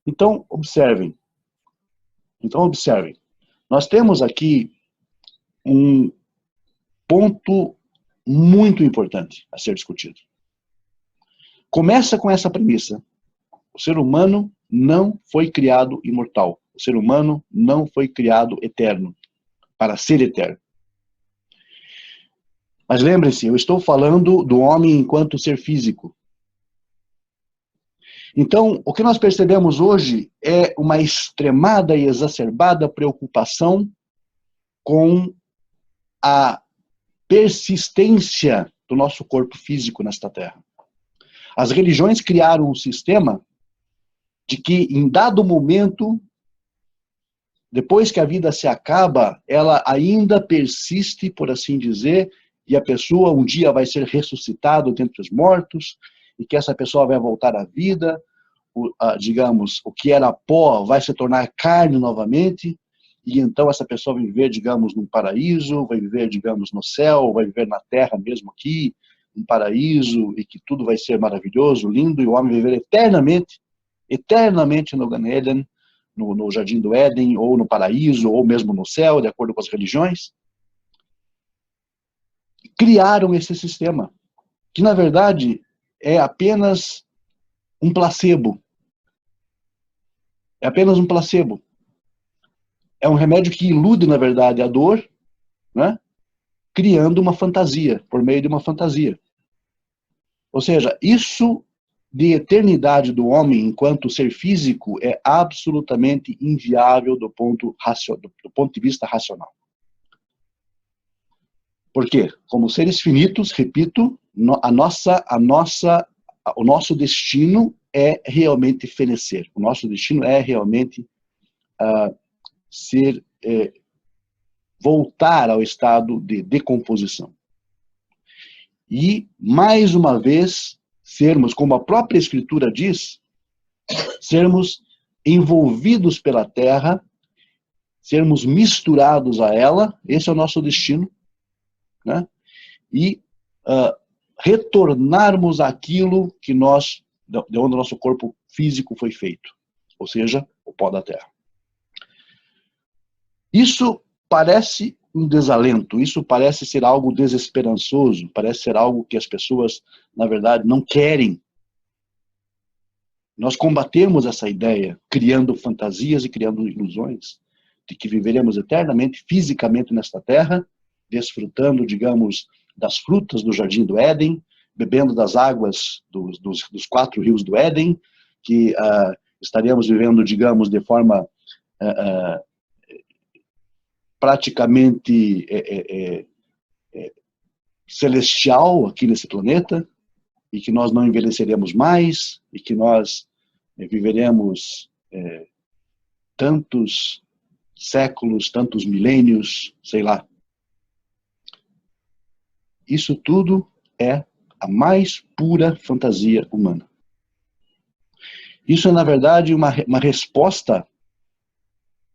Então, observem. Nós temos aqui um ponto muito importante a ser discutido. Começa com essa premissa. O ser humano não foi criado imortal. O ser humano não foi criado eterno, para ser eterno. Mas lembre-se, eu estou falando do homem enquanto ser físico. Então, o que nós percebemos hoje é uma extremada e exacerbada preocupação com a persistência do nosso corpo físico nesta Terra. As religiões criaram um sistema de que, em dado momento, depois que a vida se acaba, ela ainda persiste, por assim dizer, e a pessoa um dia vai ser ressuscitada dentre os mortos, e que essa pessoa vai voltar à vida, digamos, o que era pó vai se tornar carne novamente, e então essa pessoa vai viver, digamos, num paraíso, vai viver, digamos, no céu, vai viver na terra mesmo aqui, um paraíso, e que tudo vai ser maravilhoso, lindo, e o homem vai viver eternamente no Gan Eden, no Jardim do Éden, ou no paraíso, ou mesmo no céu, de acordo com as religiões. Criaram esse sistema, que na verdade é apenas um placebo. É apenas um placebo. É um remédio que ilude, na verdade, a dor, né? Criando uma fantasia, por meio de uma fantasia. Ou seja, isso de eternidade do homem enquanto ser físico é absolutamente inviável do ponto de vista racional. Por quê? Como seres finitos, repito, o nosso destino é realmente fenecer. O nosso destino é realmente voltar ao estado de decomposição. E, mais uma vez, sermos, como a própria Escritura diz, sermos envolvidos pela terra, sermos misturados a ela, esse é o nosso destino, né? E retornarmos àquilo que de onde o nosso corpo físico foi feito, ou seja, o pó da terra. Isso parece um desalento, isso parece ser algo desesperançoso, parece ser algo que as pessoas, na verdade, não querem. Nós combatemos essa ideia, criando fantasias e criando ilusões, de que viveremos eternamente, fisicamente nesta terra, desfrutando, digamos, das frutas do Jardim do Éden, bebendo das águas dos 4 rios do Éden, que estaremos vivendo, digamos, de forma praticamente celestial aqui nesse planeta, e que nós não envelheceremos mais, e que nós viveremos tantos séculos, tantos milênios, sei lá. Isso tudo é a mais pura fantasia humana. Isso é, na verdade, uma resposta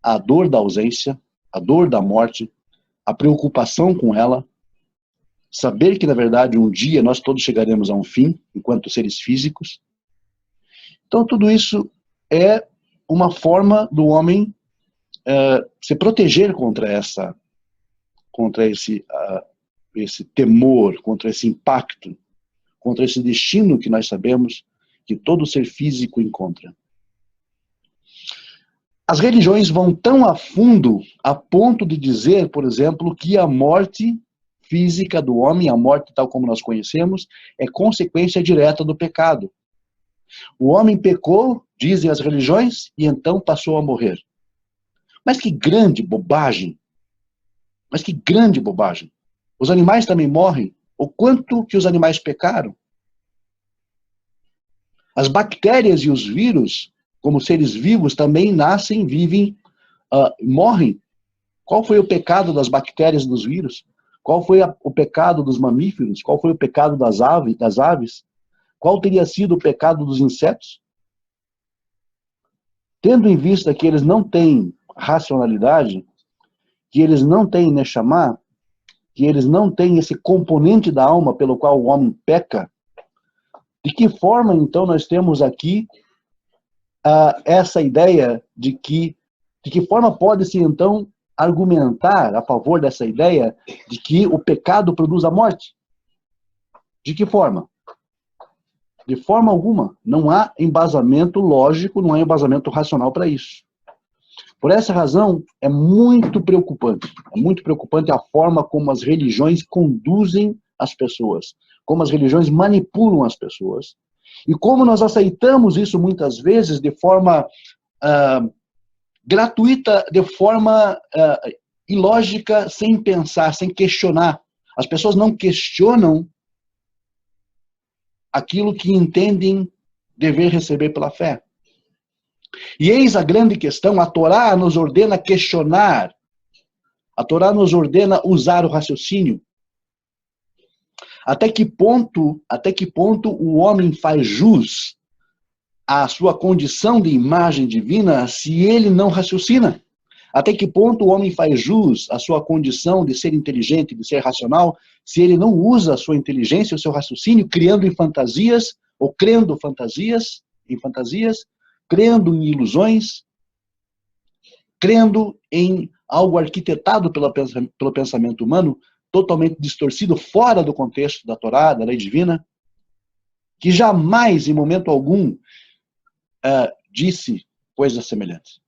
à dor da ausência, à dor da morte, à preocupação com ela, saber que, na verdade, um dia nós todos chegaremos a um fim, enquanto seres físicos. Então, tudo isso é uma forma do homem se proteger contra esse temor, contra esse impacto, contra esse destino que nós sabemos que todo ser físico encontra. As religiões vão tão a fundo a ponto de dizer, por exemplo, que a morte física do homem, a morte tal como nós conhecemos, é consequência direta do pecado. O homem pecou, dizem as religiões, e então passou a morrer. Mas que grande bobagem! Mas que grande bobagem! Os animais também morrem. O quanto que os animais pecaram? As bactérias e os vírus, como seres vivos, também nascem, vivem, morrem. Qual foi o pecado das bactérias e dos vírus? Qual foi o pecado dos mamíferos? Qual foi o pecado das aves? Qual teria sido o pecado dos insetos? Tendo em vista que eles não têm racionalidade, que eles não têm Neshama, que eles não têm esse componente da alma pelo qual o homem peca, de que forma, então, nós temos aqui essa ideia de que forma pode-se, então, argumentar a favor dessa ideia de que o pecado produz a morte? De que forma? De forma alguma. Não há embasamento lógico, não há embasamento racional para isso. Por essa razão, é muito preocupante a forma como as religiões conduzem as pessoas, como as religiões manipulam as pessoas, e como nós aceitamos isso muitas vezes de forma gratuita, de forma ilógica, sem pensar, sem questionar. As pessoas não questionam aquilo que entendem dever receber pela fé. E eis a grande questão: a Torá nos ordena questionar, a Torá nos ordena usar o raciocínio. Até que ponto o homem faz jus à sua condição de imagem divina se ele não raciocina? Até que ponto o homem faz jus à sua condição de ser inteligente, de ser racional, se ele não usa a sua inteligência, o seu raciocínio, criando em fantasias, ou crendo em fantasias, crendo em ilusões, crendo em algo arquitetado pelo pensamento humano, totalmente distorcido, fora do contexto da Torá, da lei divina, que jamais, em momento algum, disse coisas semelhantes.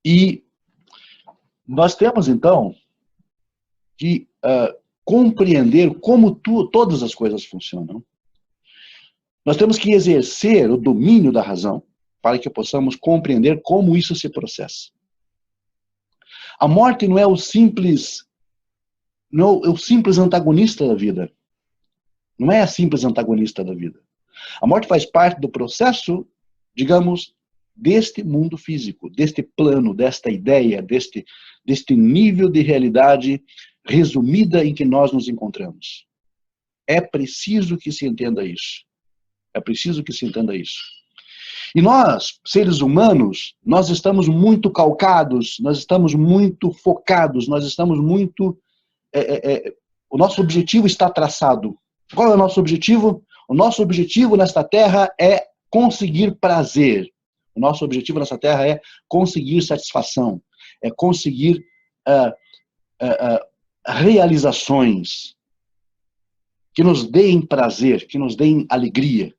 E nós temos, então, que compreender como todas as coisas funcionam. Nós temos que exercer o domínio da razão para que possamos compreender como isso se processa. A morte não é o simples antagonista da vida. Não é a simples antagonista da vida. A morte faz parte do processo, digamos, deste mundo físico, deste plano, desta ideia, deste nível de realidade resumida em que nós nos encontramos. É preciso que se entenda isso. É preciso que se entenda isso. E nós, seres humanos, nós estamos muito calcados, nós estamos muito focados, nós estamos muito... o nosso objetivo está traçado. Qual é o nosso objetivo? O nosso objetivo nesta terra é conseguir prazer. O nosso objetivo nessa terra é conseguir satisfação, é conseguir realizações que nos deem prazer, que nos deem alegria.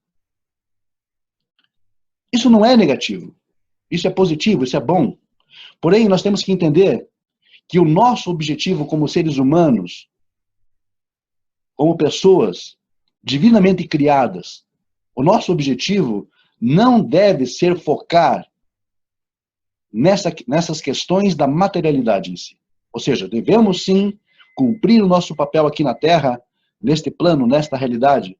Isso não é negativo, isso é positivo, isso é bom. Porém, nós temos que entender que o nosso objetivo como seres humanos, como pessoas divinamente criadas, o nosso objetivo não deve ser focar nessas questões da materialidade em si. Ou seja, devemos sim cumprir o nosso papel aqui na Terra, neste plano, nesta realidade,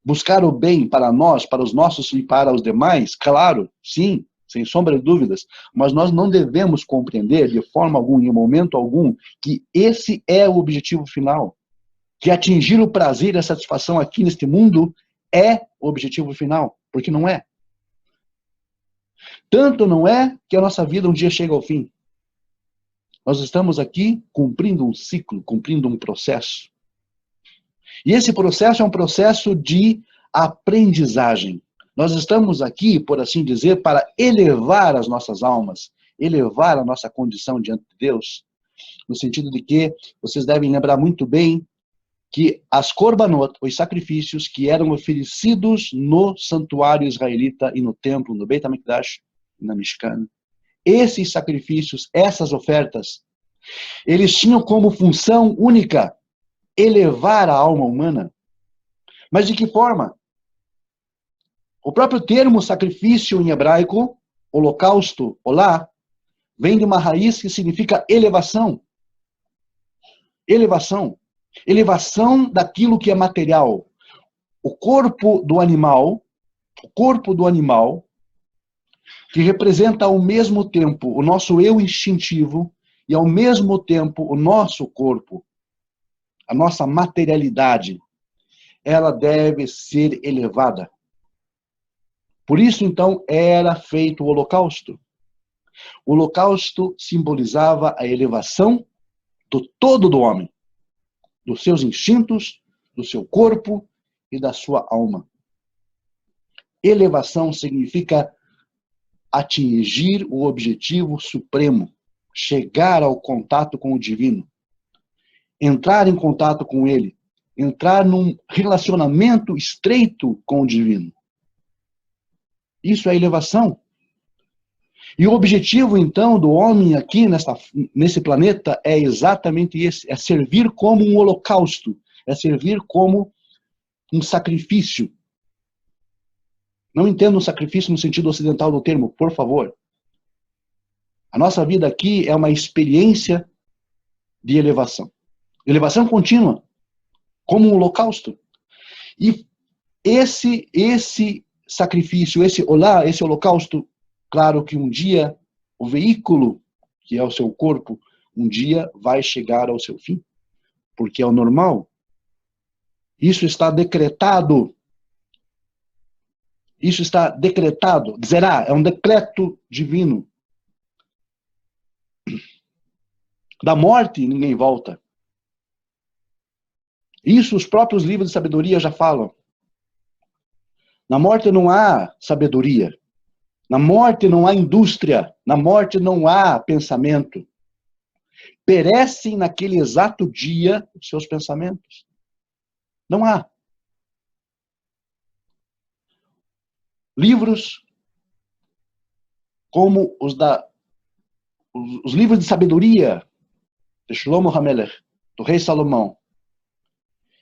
buscar o bem para nós, para os nossos e para os demais, claro, sim, sem sombra de dúvidas, mas nós não devemos compreender de forma alguma, em momento algum, que esse é o objetivo final, que atingir o prazer e a satisfação aqui neste mundo é o objetivo final, porque não é. Tanto não é que a nossa vida um dia chega ao fim. Nós estamos aqui cumprindo um ciclo, cumprindo um processo. E esse processo é um processo de aprendizagem. Nós estamos aqui, por assim dizer, para elevar as nossas almas, elevar a nossa condição diante de Deus, no sentido de que vocês devem lembrar muito bem que as korbanot, os sacrifícios que eram oferecidos no santuário israelita e no templo, no Beit HaMikdash, na Mishkan, esses sacrifícios, essas ofertas, eles tinham como função única elevar a alma humana. Mas de que forma? O próprio termo sacrifício em hebraico, holocausto, olá, vem de uma raiz que significa elevação. Elevação. Elevação daquilo que é material. O corpo do animal, que representa ao mesmo tempo o nosso eu instintivo e ao mesmo tempo o nosso corpo, a nossa materialidade, ela deve ser elevada. Por isso, então, era feito o holocausto. O holocausto simbolizava a elevação do todo do homem, dos seus instintos, do seu corpo e da sua alma. Elevação significa atingir o objetivo supremo, chegar ao contato com o divino, entrar em contato com ele, entrar num relacionamento estreito com o divino. Isso é elevação. E o objetivo, então, do homem aqui nesse planeta é exatamente esse, é servir como um holocausto, é servir como um sacrifício. Não entenda um sacrifício no sentido ocidental do termo, por favor. A nossa vida aqui é uma experiência de elevação. Elevação contínua, como um holocausto. E esse sacrifício, esse holocausto, claro que um dia o veículo, que é o seu corpo, um dia vai chegar ao seu fim, porque é o normal. Isso está decretado. Isso está decretado. Zerá, é um decreto divino. Da morte ninguém volta. Isso os próprios livros de sabedoria já falam. Na morte não há sabedoria. Na morte não há indústria. Na morte não há pensamento. Perecem naquele exato dia os seus pensamentos. Não há. Livros como os livros de sabedoria de Shlomo HaMelech, do rei Salomão,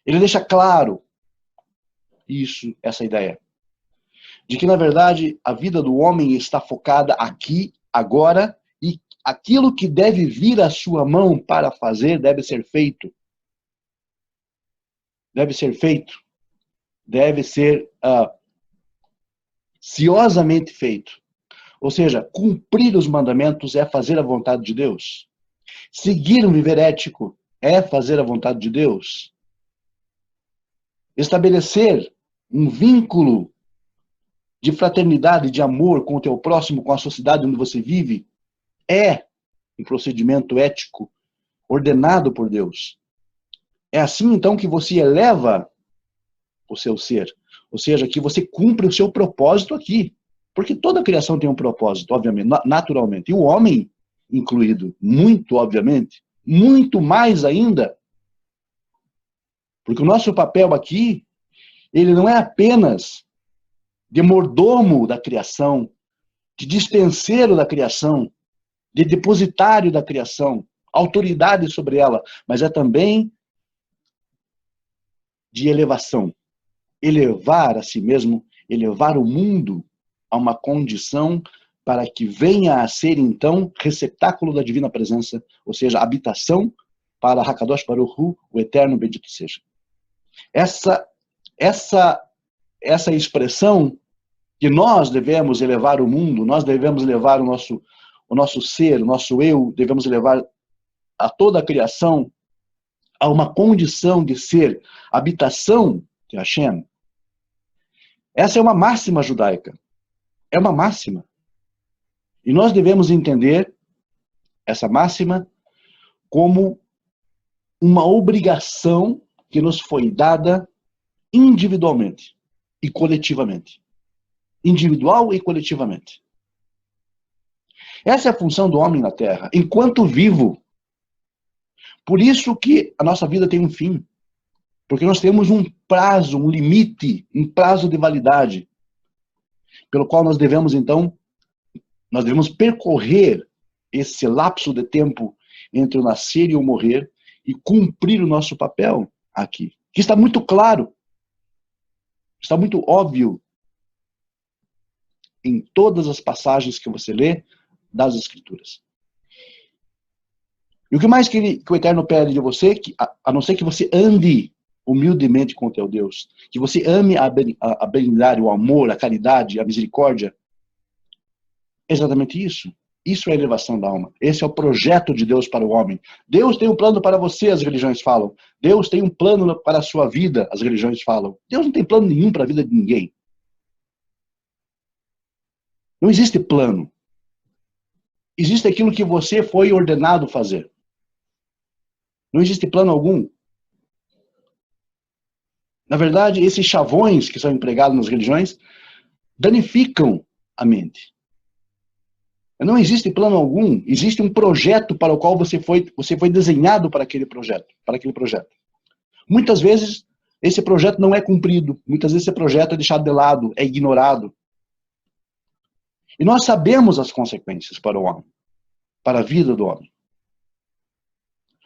ele deixa claro essa ideia. De que, na verdade, a vida do homem está focada aqui, agora, e aquilo que deve vir à sua mão para fazer deve ser feito. Deve ser feito. Deve ser ciosamente feito. Ou seja, cumprir os mandamentos é fazer a vontade de Deus. Seguir um viver ético é fazer a vontade de Deus. Estabelecer um vínculo de fraternidade, de amor com o teu próximo, com a sociedade onde você vive, é um procedimento ético ordenado por Deus. É assim, então, que você eleva o seu ser. Ou seja, que você cumpre o seu propósito aqui. Porque toda a criação tem um propósito, obviamente, naturalmente. E o homem incluído, muito obviamente, muito mais ainda. Porque o nosso papel aqui, ele não é apenas de mordomo da criação, de dispenseiro da criação, de depositário da criação, autoridade sobre ela, mas é também de elevação. Elevar a si mesmo, elevar o mundo a uma condição para que venha a ser, então, receptáculo da divina presença, ou seja, habitação para Hakadosh Baruch Hu, o eterno bendito seja. Essa expressão que nós devemos elevar o mundo, nós devemos elevar o nosso ser, o nosso eu, devemos elevar a toda a criação a uma condição de ser habitação de Hashem. Essa é uma máxima judaica. É uma máxima. E nós devemos entender essa máxima como uma obrigação que nos foi dada individualmente e coletivamente. Individual e coletivamente. Essa é a função do homem na Terra, enquanto vivo. Por isso que a nossa vida tem um fim. Porque nós temos um prazo, um limite, um prazo de validade, pelo qual nós devemos, então, percorrer esse lapso de tempo entre o nascer e o morrer e cumprir o nosso papel aqui. Que está muito claro, está muito óbvio em todas as passagens que você lê das Escrituras. E o que mais que o Eterno pede de você, a não ser que você ande humildemente com o teu Deus, que você ame a benignidade, o amor, a caridade, a misericórdia, é exatamente isso. Isso é a elevação da alma. Esse é o projeto de Deus para o homem. Deus tem um plano para você, as religiões falam. Deus tem um plano para a sua vida, as religiões falam. Deus não tem plano nenhum para a vida de ninguém. Não existe plano. Existe aquilo que você foi ordenado fazer. Não existe plano algum. Na verdade, esses chavões que são empregados nas religiões danificam a mente. Não existe plano algum, existe um projeto para o qual você foi desenhado para aquele projeto. Muitas vezes, esse projeto não é cumprido. Muitas vezes, esse projeto é deixado de lado, é ignorado. E nós sabemos as consequências para o homem, para a vida do homem.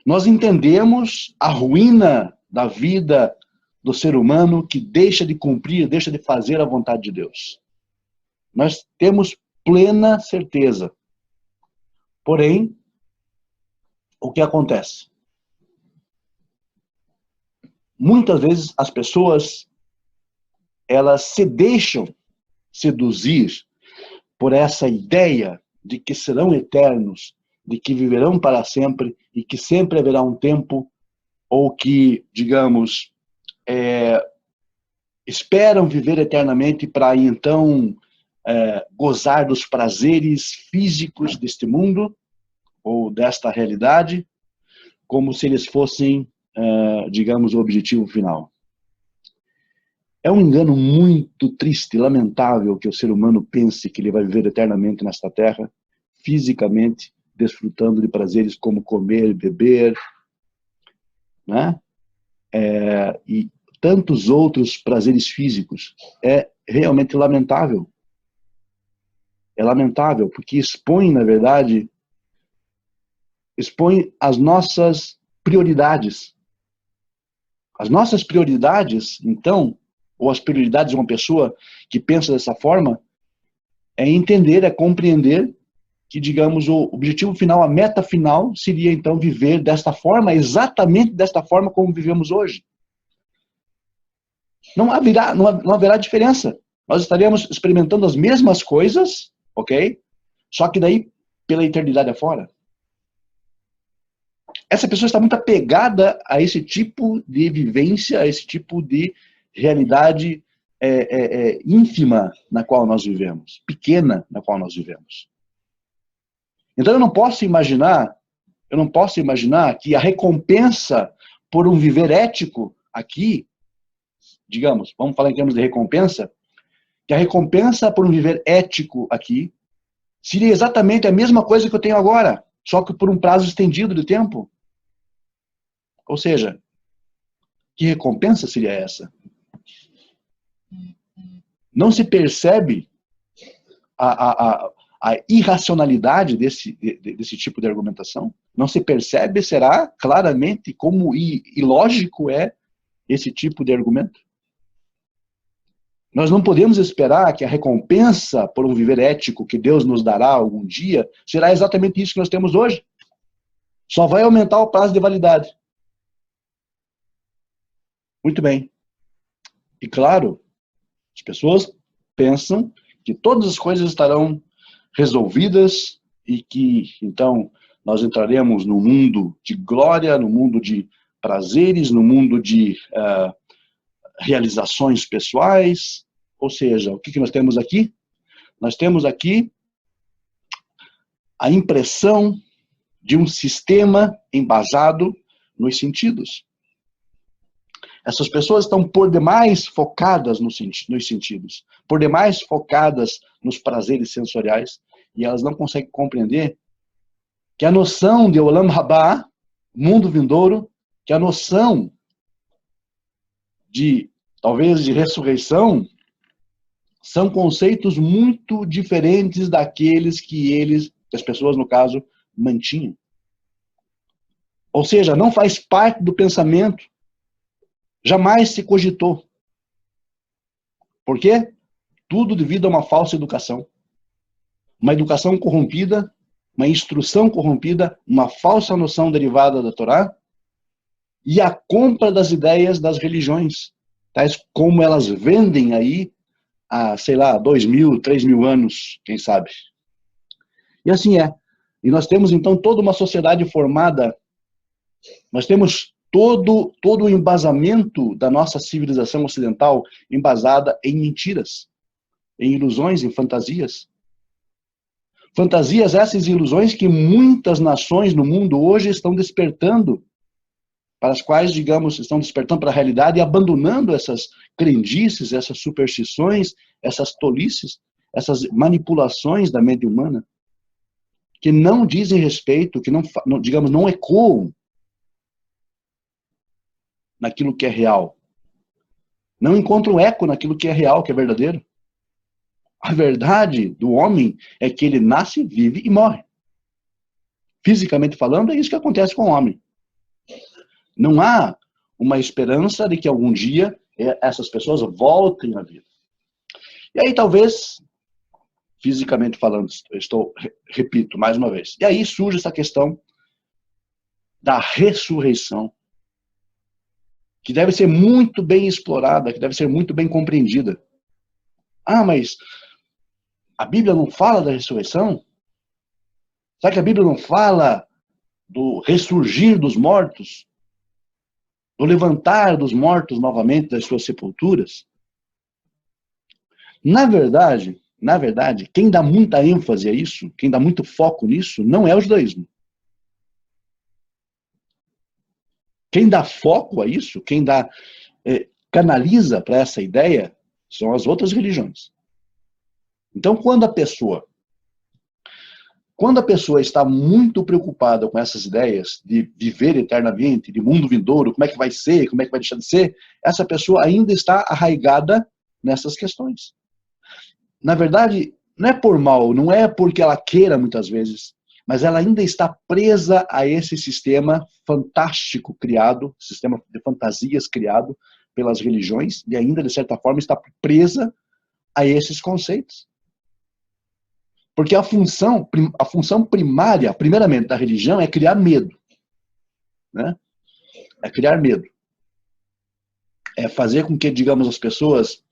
Nós entendemos a ruína da vida do ser humano que deixa de cumprir, deixa de fazer a vontade de Deus. Nós temos plena certeza. Porém, o que acontece? Muitas vezes as pessoas, elas se deixam seduzir por essa ideia de que serão eternos, de que viverão para sempre e que sempre haverá um tempo, ou que, digamos, esperam viver eternamente para então gozar dos prazeres físicos deste mundo ou desta realidade, como se eles fossem, digamos, o objetivo final. É um engano muito triste e lamentável que o ser humano pense que ele vai viver eternamente nesta terra, fisicamente, desfrutando de prazeres como comer, beber, né? E tantos outros prazeres físicos. É realmente lamentável. É lamentável, porque expõe, na verdade, expõe as nossas prioridades. As nossas prioridades, então, ou as prioridades de uma pessoa que pensa dessa forma, é entender, é compreender que, digamos, o objetivo final, a meta final, seria então viver desta forma, exatamente desta forma como vivemos hoje. Não haverá diferença. Nós estaremos experimentando as mesmas coisas, ok? Só que daí, pela eternidade afora. Essa pessoa está muito apegada a esse tipo de vivência, a esse tipo de realidade ínfima na qual nós vivemos, pequena na qual nós vivemos. Então eu não posso imaginar que a recompensa por um viver ético aqui, digamos, vamos falar em termos de recompensa, que a recompensa por um viver ético aqui seria exatamente a mesma coisa que eu tenho agora, só que por um prazo estendido de tempo. Ou seja, que recompensa seria essa? Não se percebe a irracionalidade desse tipo de argumentação? Não se percebe, será, claramente, como ilógico é esse tipo de argumento? Nós não podemos esperar que a recompensa por um viver ético que Deus nos dará algum dia será exatamente isso que nós temos hoje. Só vai aumentar o prazo de validade. Muito bem. E claro, as pessoas pensam que todas as coisas estarão resolvidas e que, então, nós entraremos no mundo de glória, no mundo de prazeres, no mundo de realizações pessoais. Ou seja, o que nós temos aqui? Nós temos aqui a impressão de um sistema embasado nos sentidos. Essas pessoas estão por demais focadas nos sentidos, por demais focadas nos prazeres sensoriais, e elas não conseguem compreender que a noção de Olam Haba, mundo vindouro, que a noção de, talvez, de ressurreição, são conceitos muito diferentes daqueles que as pessoas, no caso, mantinham. Ou seja, não faz parte do pensamento. Jamais se cogitou. Por quê? Tudo devido a uma falsa educação. Uma educação corrompida, uma instrução corrompida, uma falsa noção derivada da Torá e a compra das ideias das religiões, tais como elas vendem aí há, sei lá, 2.000, 3.000 anos, quem sabe. E assim é. E nós temos, então, toda uma sociedade formada, nós temos todo o embasamento da nossa civilização ocidental embasada em mentiras, em ilusões, em fantasias. Fantasias essas ilusões que muitas nações no mundo hoje estão despertando para as quais, digamos, estão despertando para a realidade e abandonando essas crendices, essas superstições, essas tolices, essas manipulações da mente humana, que não dizem respeito, que não, digamos, não ecoam naquilo que é real. Não encontram eco naquilo que é real, que é verdadeiro. A verdade do homem é que ele nasce, vive e morre. Fisicamente falando, é isso que acontece com o homem. Não há uma esperança de que algum dia essas pessoas voltem à vida. E aí talvez, fisicamente falando, repito mais uma vez, e aí surge essa questão da ressurreição, que deve ser muito bem explorada, que deve ser muito bem compreendida. Ah, mas a Bíblia não fala da ressurreição? Será que a Bíblia não fala do ressurgir dos mortos? Do levantar dos mortos novamente das suas sepulturas? Na verdade, quem dá muita ênfase a isso, quem dá muito foco nisso, não é o judaísmo. Quem dá foco a isso, quem canaliza para essa ideia, são as outras religiões. Então, quando a pessoa está muito preocupada com essas ideias de viver eternamente, de mundo vindouro, como é que vai ser, como é que vai deixar de ser, essa pessoa ainda está arraigada nessas questões. Na verdade, não é por mal, não é porque ela queira muitas vezes, mas ela ainda está presa a esse sistema fantástico criado, sistema de fantasias criado pelas religiões, e ainda, de certa forma, está presa a esses conceitos. Porque a função primária, primeiramente, da religião é criar medo. Né? É criar medo. É fazer com que, digamos, as pessoas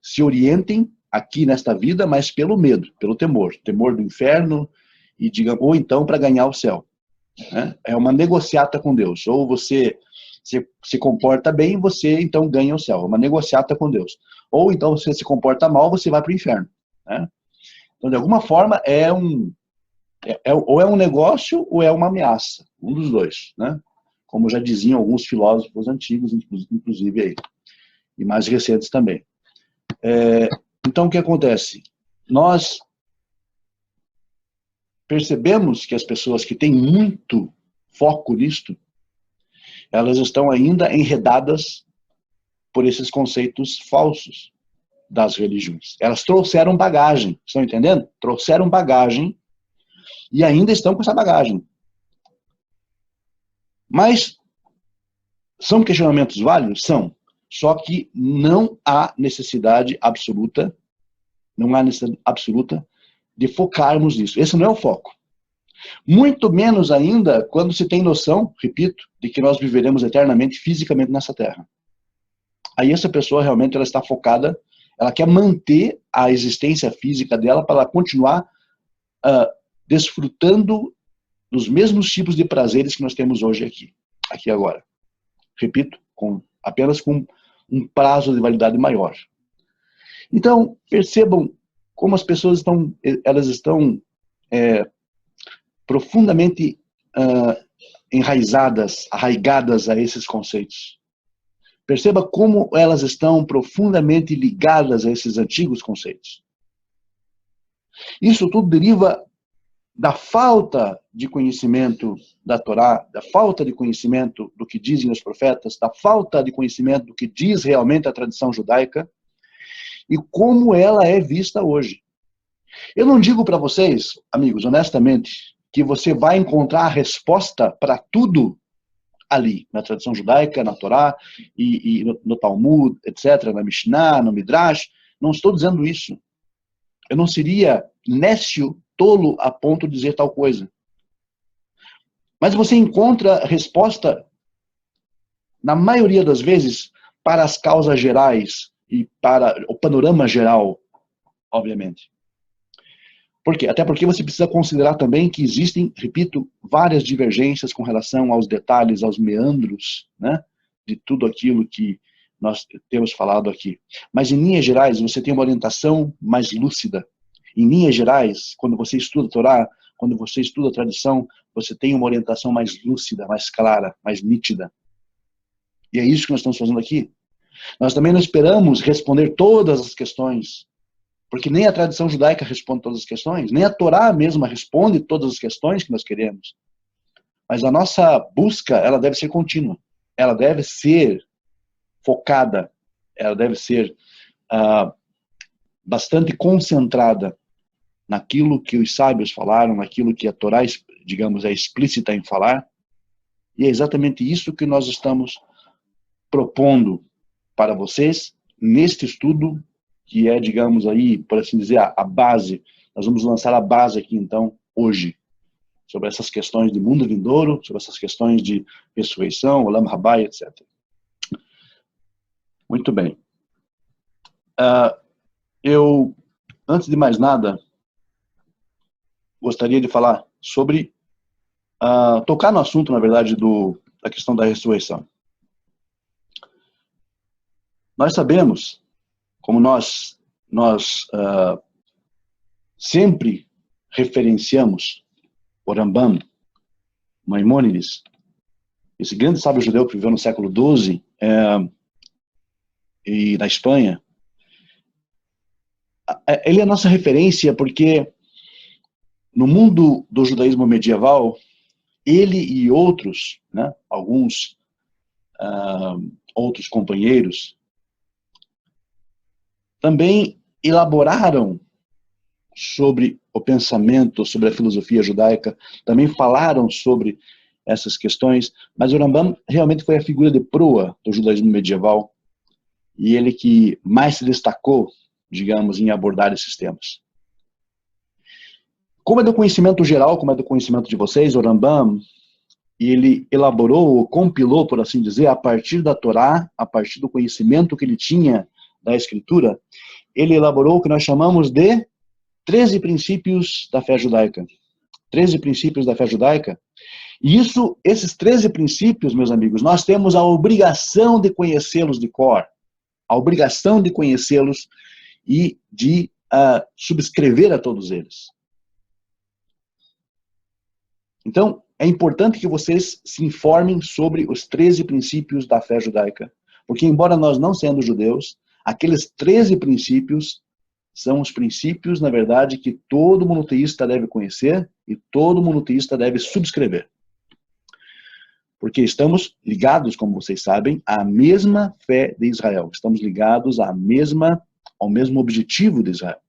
se orientem aqui nesta vida, mas pelo medo, pelo temor. Temor do inferno, e digamos, ou então para ganhar o céu. Né? É uma negociata com Deus. Ou você se comporta bem, você então ganha o céu. É uma negociata com Deus. Ou então você se comporta mal, você vai para o inferno. Né? Então, de alguma forma, ou é um negócio ou é uma ameaça. Um dos dois. Né? Como já diziam alguns filósofos antigos, inclusive aí. E mais recentes também. Então, o que acontece? Nós percebemos que as pessoas que têm muito foco nisto, elas estão ainda enredadas por esses conceitos falsos das religiões. Elas trouxeram bagagem, estão entendendo? Trouxeram bagagem e ainda estão com essa bagagem. Mas são questionamentos válidos? São. Só que não há necessidade absoluta, de focarmos nisso. Esse não é o foco. Muito menos ainda quando se tem noção, repito, de que nós viveremos eternamente fisicamente nessa terra. Aí essa pessoa realmente ela está focada, ela quer manter a existência física dela para ela continuar desfrutando dos mesmos tipos de prazeres que nós temos hoje aqui agora. Repito, apenas com um prazo de validade maior. Então, percebam como as pessoas estão profundamente arraigadas a esses conceitos. Perceba como elas estão profundamente ligadas a esses antigos conceitos. Isso tudo deriva da falta de conhecimento da Torá, da falta de conhecimento do que dizem os profetas, da falta de conhecimento do que diz realmente a tradição judaica e como ela é vista hoje. Eu não digo para vocês, amigos, honestamente, que você vai encontrar a resposta para tudo ali, na tradição judaica, na Torá, e no Talmud, etc., na Mishnah, no Midrash. Não estou dizendo isso. Eu não seria nécio, tolo, a ponto de dizer tal coisa. Mas você encontra resposta, na maioria das vezes, para as causas gerais e para o panorama geral, obviamente. Por quê? Até porque você precisa considerar também que existem, repito, várias divergências com relação aos detalhes, aos meandros, né, de tudo aquilo que nós temos falado aqui. Mas, em linhas gerais, você tem uma orientação mais lúcida. Em linhas gerais, quando você estuda a Torá, quando você estuda a tradição, você tem uma orientação mais lúcida, mais clara, mais nítida. E é isso que nós estamos fazendo aqui. Nós também não esperamos responder todas as questões, porque nem a tradição judaica responde todas as questões, nem a Torá mesma responde todas as questões que nós queremos. Mas a nossa busca, ela deve ser contínua. Ela deve ser focada. Ela deve ser bastante concentrada naquilo que os sábios falaram, naquilo que a Torá, digamos, é explícita em falar. E é exatamente isso que nós estamos propondo para vocês neste estudo, que é, digamos aí, por assim dizer, a base. Nós vamos lançar a base aqui, então, hoje, sobre essas questões de mundo vindouro, sobre essas questões de ressurreição, Olam Rabá, etc. Muito bem. Eu, antes de mais nada, gostaria de falar sobre, tocar no assunto, na verdade, da questão da ressurreição. Nós sabemos, como nós sempre referenciamos o Rambam, Maimônides, esse grande sábio judeu que viveu no século XII e na Espanha. Ele é a nossa referência porque no mundo do judaísmo medieval, ele e outros, né, alguns outros companheiros, também elaboraram sobre o pensamento, sobre a filosofia judaica, também falaram sobre essas questões, mas o Rambam realmente foi a figura de proa do judaísmo medieval e ele que mais se destacou, digamos, em abordar esses temas. Como é do conhecimento geral, como é do conhecimento de vocês, o Rambam, ele elaborou, compilou, por assim dizer, a partir da Torá, a partir do conhecimento que ele tinha da Escritura, ele elaborou o que nós chamamos de 13 princípios da fé judaica. 13 princípios da fé judaica. E esses 13 princípios, meus amigos, nós temos a obrigação de conhecê-los de cor, a obrigação de conhecê-los e de subscrever a todos eles. Então, é importante que vocês se informem sobre os 13 princípios da fé judaica. Porque, embora nós não sendo judeus, aqueles 13 princípios são os princípios, na verdade, que todo monoteísta deve conhecer e todo monoteísta deve subscrever. Porque estamos ligados, como vocês sabem, à mesma fé de Israel. Estamos ligados ao mesmo objetivo de Israel.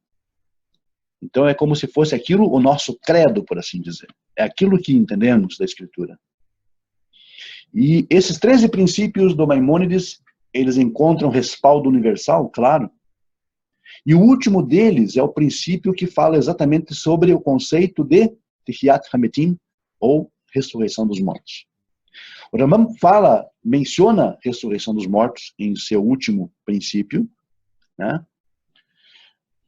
Então é como se fosse aquilo o nosso credo, por assim dizer. É aquilo que entendemos da Escritura. E esses 13 princípios do Maimônides, eles encontram respaldo universal, claro. E o último deles é o princípio que fala exatamente sobre o conceito de Tehiyat Hametim, ou ressurreição dos mortos. O Rambam menciona ressurreição dos mortos em seu último princípio, né?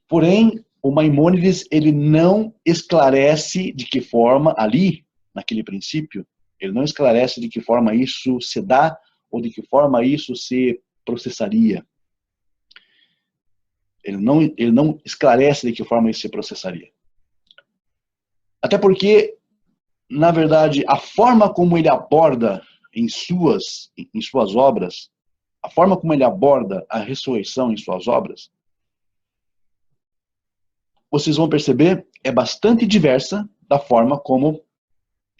Porém, o Maimônides, ele não esclarece de que forma, ali, naquele princípio, ele não esclarece de que forma isso se dá ou de que forma isso se processaria. Ele não esclarece de que forma isso se processaria. Até porque, na verdade, a forma como ele aborda em suas obras, a forma como ele aborda a ressurreição em suas obras, vocês vão perceber, é bastante diversa da forma como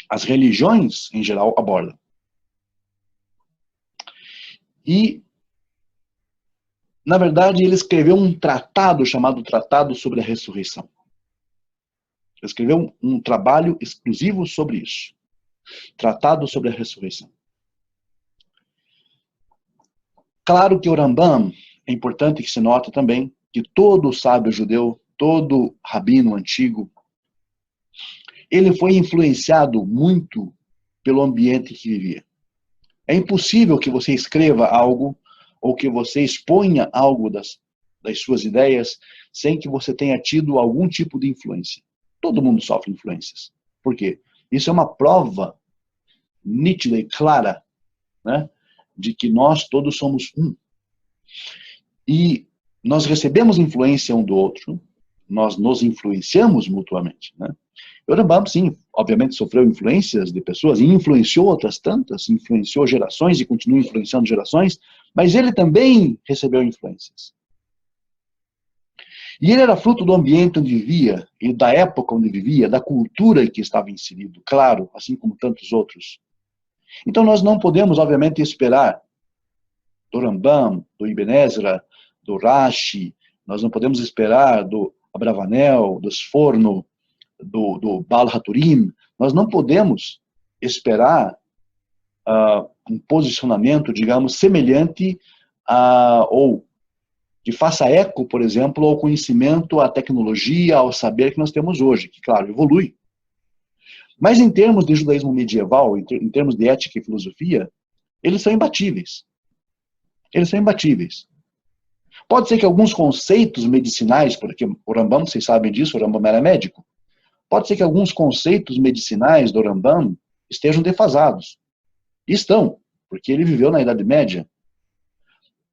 as religiões, em geral, abordam. E, na verdade, ele escreveu um tratado chamado Tratado sobre a Ressurreição. Ele escreveu um trabalho exclusivo sobre isso. Tratado sobre a Ressurreição. Claro que o Rambam, é importante que se note também, que todo sábio judeu, todo rabino antigo, ele foi influenciado muito pelo ambiente que vivia. É impossível que você escreva algo ou que você exponha algo das suas ideias sem que você tenha tido algum tipo de influência. Todo mundo sofre influências. Por quê? Isso é uma prova nítida e clara, né, de que nós todos somos um. E nós recebemos influência um do outro. nós nos influenciamos mutuamente, né? O Rambam, sim, obviamente sofreu influências de pessoas, e influenciou outras tantas, influenciou gerações e continua influenciando gerações, mas ele também recebeu influências. E ele era fruto do ambiente onde vivia, e da época onde vivia, da cultura em que estava inserido, claro, assim como tantos outros. Então nós não podemos, obviamente, esperar do Rambam, do Ibn Ezra, do Rashi, nós não podemos esperar do Abravanel, do Sforno, do Baal Haturim, nós não podemos esperar um posicionamento, digamos, semelhante ou que faça eco, por exemplo, ao conhecimento, à tecnologia, ao saber que nós temos hoje, que, claro, evolui. Mas em termos de judaísmo medieval, em termos de ética e filosofia, eles são imbatíveis. Eles são imbatíveis. Pode ser que alguns conceitos medicinais, porque o Rambam, vocês sabem disso, o Rambam era médico, pode ser que alguns conceitos medicinais do Rambam estejam defasados. E estão, porque ele viveu na Idade Média.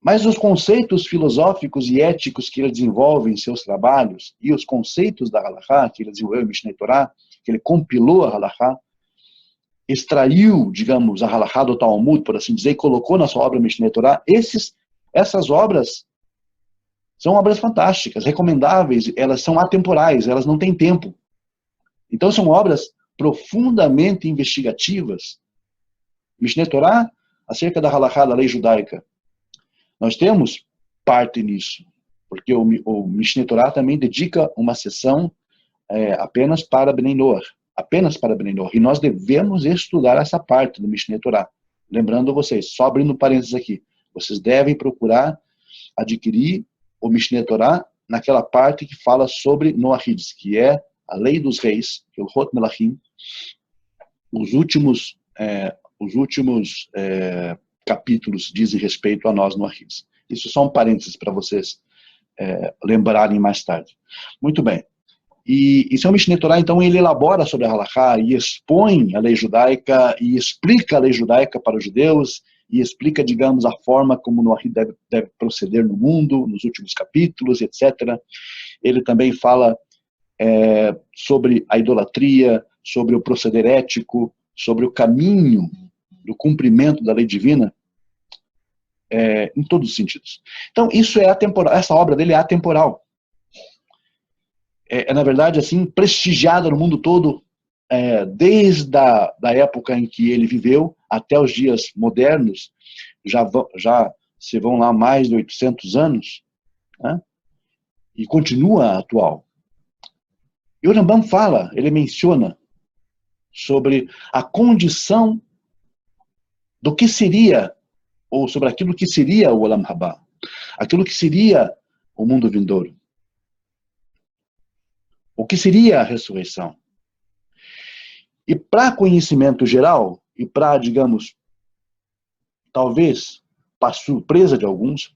Mas os conceitos filosóficos e éticos que ele desenvolve em seus trabalhos, e os conceitos da Halakha, que ele desenvolveu em Mishneh Torah, que ele compilou a Halakha, extraiu, digamos, a Halakha do Talmud, por assim dizer, e colocou na sua obra Mishneh Torah, essas obras são obras fantásticas, recomendáveis, elas são atemporais, elas não têm tempo. Então são obras profundamente investigativas. Mishneh Torah, acerca da Halakha, da lei judaica. Nós temos parte nisso, porque o Mishneh Torah também dedica uma sessão apenas para Bnei Noach, apenas para Bnei Noach, e nós devemos estudar essa parte do Mishneh Torah. Lembrando vocês, só abrindo parênteses aqui, vocês devem procurar adquirir o Mishneh Torah naquela parte que fala sobre Noachides, que é a lei dos reis, que é o Hot Melachim, os últimos capítulos dizem respeito a nós no Arris. Isso só um parênteses para vocês lembrarem mais tarde. Muito bem. E seu Mishneh Torah, então, ele elabora sobre a Halakha e expõe a lei judaica e explica a lei judaica para os judeus e explica, digamos, a forma como o Noach deve proceder no mundo, nos últimos capítulos, etc. Ele também fala sobre a idolatria, sobre o proceder ético, sobre o caminho do cumprimento da lei divina, em todos os sentidos. Então, isso é atemporal, essa obra dele é atemporal. Na verdade, assim, prestigiada no mundo todo, desde a época em que ele viveu até os dias modernos, já se vão lá mais de 800 anos, né? E continua atual. E o Rambam fala, ele menciona sobre a condição do que seria, ou sobre aquilo que seria o Olam Haba, aquilo que seria o mundo vindouro, o que seria a ressurreição. E para conhecimento geral, e para, digamos, talvez para surpresa de alguns,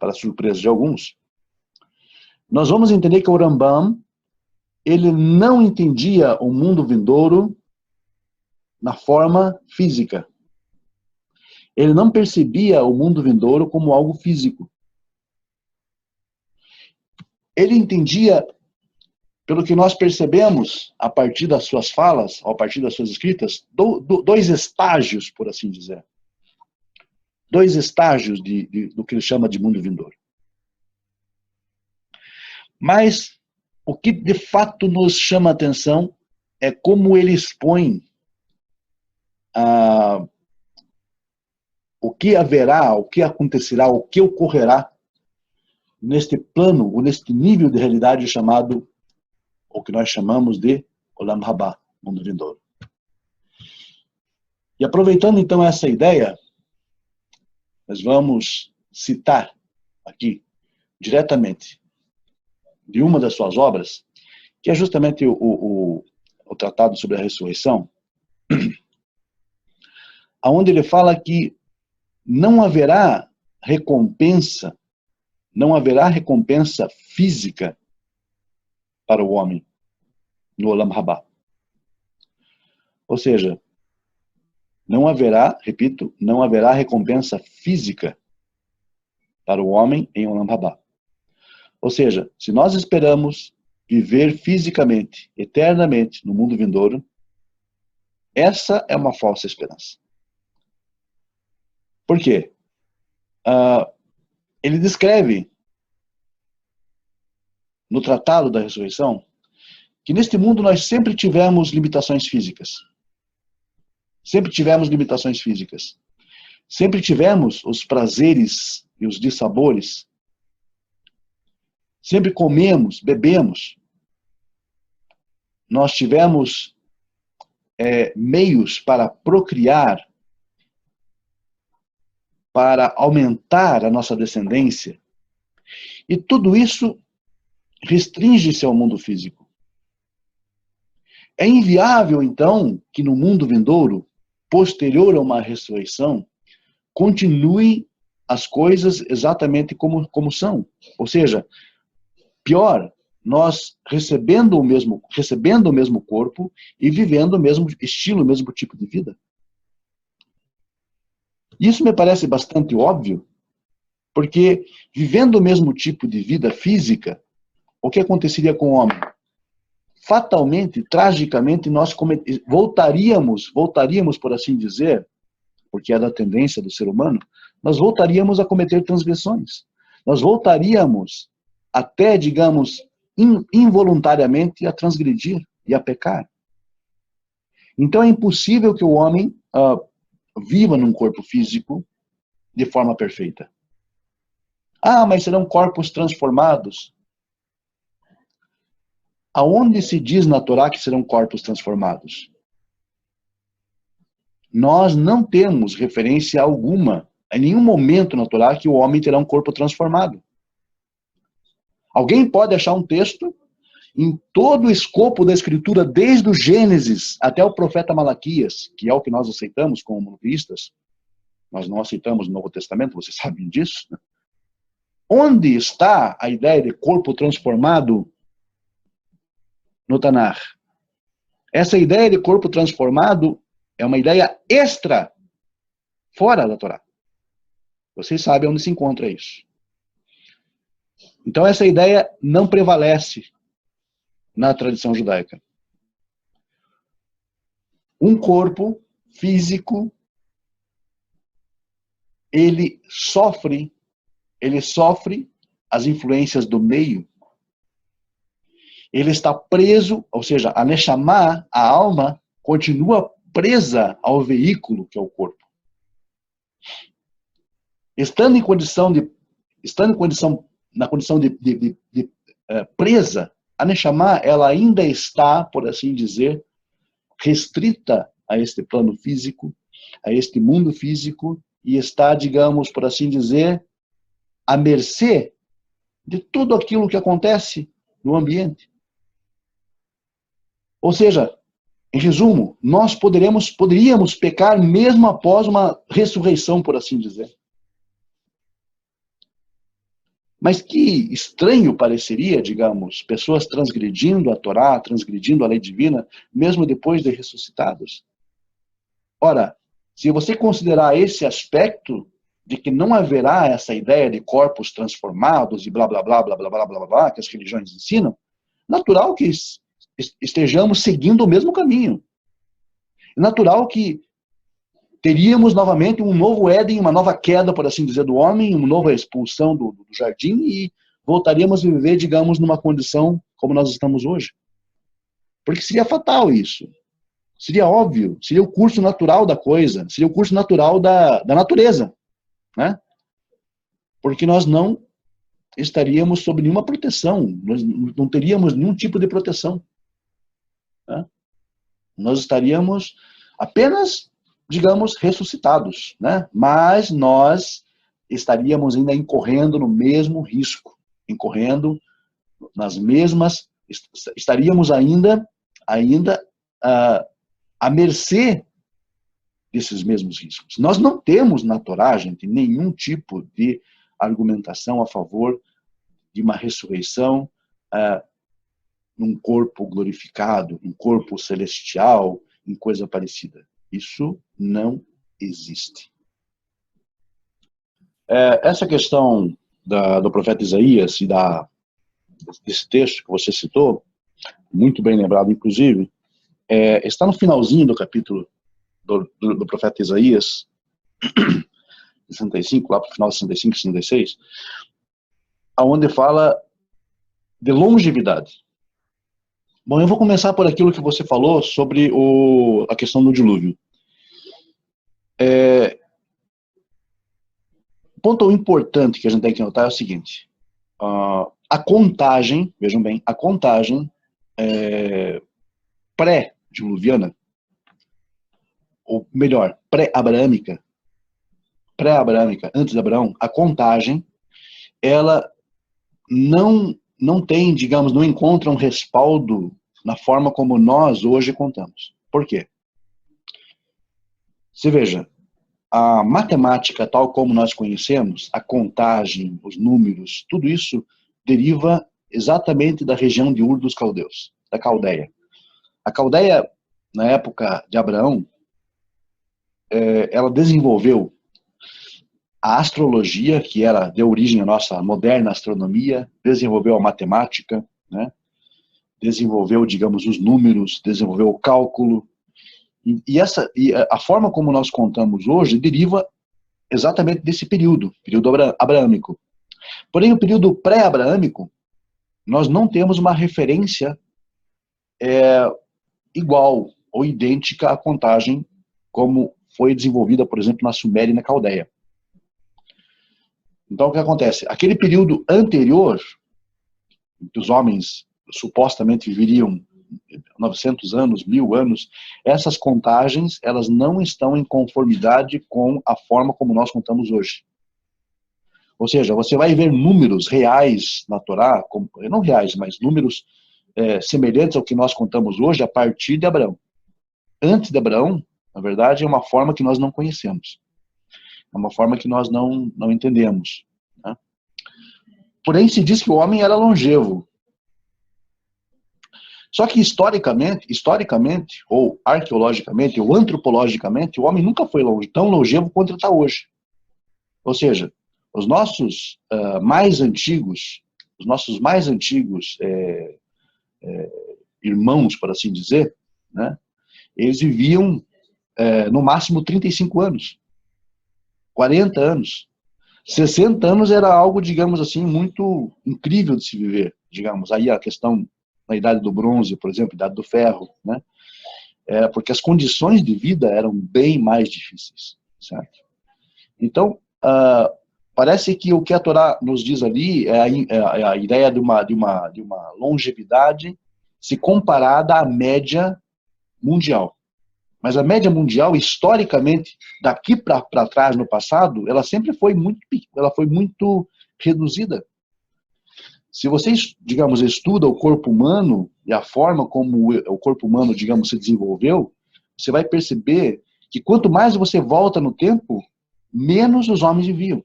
nós vamos entender que o Rambam, ele não entendia o mundo vindouro na forma física. Ele não percebia o mundo vindouro como algo físico. Ele entendia, pelo que nós percebemos a partir das suas falas, a partir das suas escritas, dois estágios, por assim dizer. Dois estágios do que ele chama de mundo vindouro. Mas o que de fato nos chama a atenção é como ele expõe o que haverá, o que acontecerá, o que ocorrerá neste plano, ou neste nível de realidade chamado, o que nós chamamos de Olam Haba, mundo vindouro. E aproveitando então essa ideia, nós vamos citar aqui, diretamente, de uma das suas obras, que é justamente o Tratado sobre a Ressurreição, onde ele fala que não haverá recompensa física para o homem no Olam Haba. Ou seja, não haverá, repito, não haverá recompensa física para o homem em Olam Haba. Ou seja, se nós esperamos viver fisicamente, eternamente, no mundo vindouro, essa é uma falsa esperança. Por quê? Ele descreve, no Tratado da Ressurreição, que neste mundo nós sempre tivemos limitações físicas. Sempre tivemos limitações físicas. Sempre tivemos os prazeres e os dissabores. Sempre comemos, bebemos. Nós tivemos meios para procriar, para aumentar a nossa descendência. E tudo isso restringe-se ao mundo físico. É inviável, então, que no mundo vindouro, posterior a uma ressurreição, continue as coisas exatamente como são. Ou seja, pior, nós recebendo o mesmo corpo e vivendo o mesmo estilo, o mesmo tipo de vida. Isso me parece bastante óbvio, porque vivendo o mesmo tipo de vida física, o que aconteceria com o homem? Fatalmente, tragicamente, nós voltaríamos, por assim dizer, porque é da tendência do ser humano, nós voltaríamos a cometer transgressões. Nós voltaríamos até, digamos, involuntariamente a transgredir e a pecar. Então é impossível que o homem viva num corpo físico de forma perfeita. Mas serão corpos transformados. Aonde se diz na Torá que serão corpos transformados? Nós não temos referência alguma, em nenhum momento na Torá, que o homem terá um corpo transformado. Alguém pode achar um texto em todo o escopo da Escritura, desde o Gênesis até o profeta Malaquias, que é o que nós aceitamos como monoteístas. Nós não aceitamos o Novo Testamento, vocês sabem disso. Né? Onde está a ideia de corpo transformado no Tanar? Essa ideia de corpo transformado é uma ideia extra, fora da Torá. Vocês sabem onde se encontra isso. Então essa ideia não prevalece na tradição judaica. Um corpo físico, ele sofre as influências do meio. Ele está preso, ou seja, a Neshama, a alma, continua presa ao veículo que é o corpo. Estando na condição de presa, a Neshama, ela ainda está, por assim dizer, restrita a este plano físico, a este mundo físico, e está, digamos, por assim dizer, à mercê de tudo aquilo que acontece no ambiente. Ou seja, em resumo, nós poderíamos pecar mesmo após uma ressurreição, por assim dizer. Mas que estranho pareceria, digamos, pessoas transgredindo a Torá, transgredindo a lei divina, mesmo depois de ressuscitados. Ora, se você considerar esse aspecto de que não haverá essa ideia de corpos transformados e blá, blá, blá, blá, blá, blá, blá, blá, que as religiões ensinam, natural que estejamos seguindo o mesmo caminho. É natural que teríamos novamente um novo Éden, uma nova queda, por assim dizer, do homem, uma nova expulsão do jardim e voltaríamos a viver, digamos, numa condição como nós estamos hoje. Porque seria fatal isso. Seria óbvio, seria o curso natural da coisa, seria o curso natural da natureza, né? Porque nós não estaríamos sob nenhuma proteção, nós não teríamos nenhum tipo de proteção. Né? Nós estaríamos apenas, digamos, ressuscitados, né? Mas nós estaríamos ainda incorrendo no mesmo risco, incorrendo nas mesmas, estaríamos ainda à mercê desses mesmos riscos. Nós não temos na Torá, gente, nenhum tipo de argumentação a favor de uma ressurreição num corpo glorificado, num corpo celestial, em coisa parecida. Isso não existe. Essa questão do profeta Isaías e da desse texto que você citou, muito bem lembrado, inclusive, está no finalzinho do capítulo do profeta Isaías, 65, lá para o final de 65, 66, onde fala de longevidade. Bom, eu vou começar por aquilo que você falou sobre a questão do dilúvio. O ponto importante que a gente tem que notar é o seguinte: a contagem, vejam bem, a contagem pré-diluviana, ou melhor, pré-abraâmica, antes de Abraão, a contagem, ela não tem, digamos, não encontra um respaldo na forma como nós hoje contamos. Por quê? Você veja, a matemática tal como nós conhecemos, a contagem, os números, tudo isso deriva exatamente da região de Ur dos Caldeus, da Caldeia. A Caldeia, na época de Abraão, ela desenvolveu a astrologia, que deu origem à nossa moderna astronomia, desenvolveu a matemática, né? Desenvolveu, digamos, os números, desenvolveu o cálculo. E a forma como nós contamos hoje deriva exatamente desse período abraâmico. Porém, o período pré-abraâmico, nós não temos uma referência igual ou idêntica à contagem como foi desenvolvida, por exemplo, na Suméria e na Caldeia. Então, o que acontece? Aquele período anterior, que os homens supostamente viveriam 900 anos, 1000 anos, essas contagens, elas não estão em conformidade com a forma como nós contamos hoje. Ou seja, você vai ver números reais na Torá, não reais, mas números semelhantes ao que nós contamos hoje a partir de Abraão. Antes de Abraão, na verdade, é uma forma que nós não conhecemos. É uma forma que nós não entendemos. Né? Porém, se diz que o homem era longevo. Só que historicamente, ou arqueologicamente, ou antropologicamente, o homem nunca foi tão longevo quanto ele está hoje. Ou seja, os nossos mais antigos irmãos, por assim dizer, né, eles viviam no máximo 35 anos, 40 anos. 60 anos era algo, digamos assim, muito incrível de se viver, digamos. Aí a questão na idade do bronze, por exemplo, idade do ferro, né? Porque as condições de vida eram bem mais difíceis, certo? Então, parece que o que a Torá nos diz ali é a ideia de uma longevidade se comparada à média mundial. Mas a média mundial, historicamente, daqui para trás no passado, ela sempre foi muito reduzida. Se vocês, digamos, estudam o corpo humano e a forma como o corpo humano, digamos, se desenvolveu, você vai perceber que quanto mais você volta no tempo, menos os homens viviam.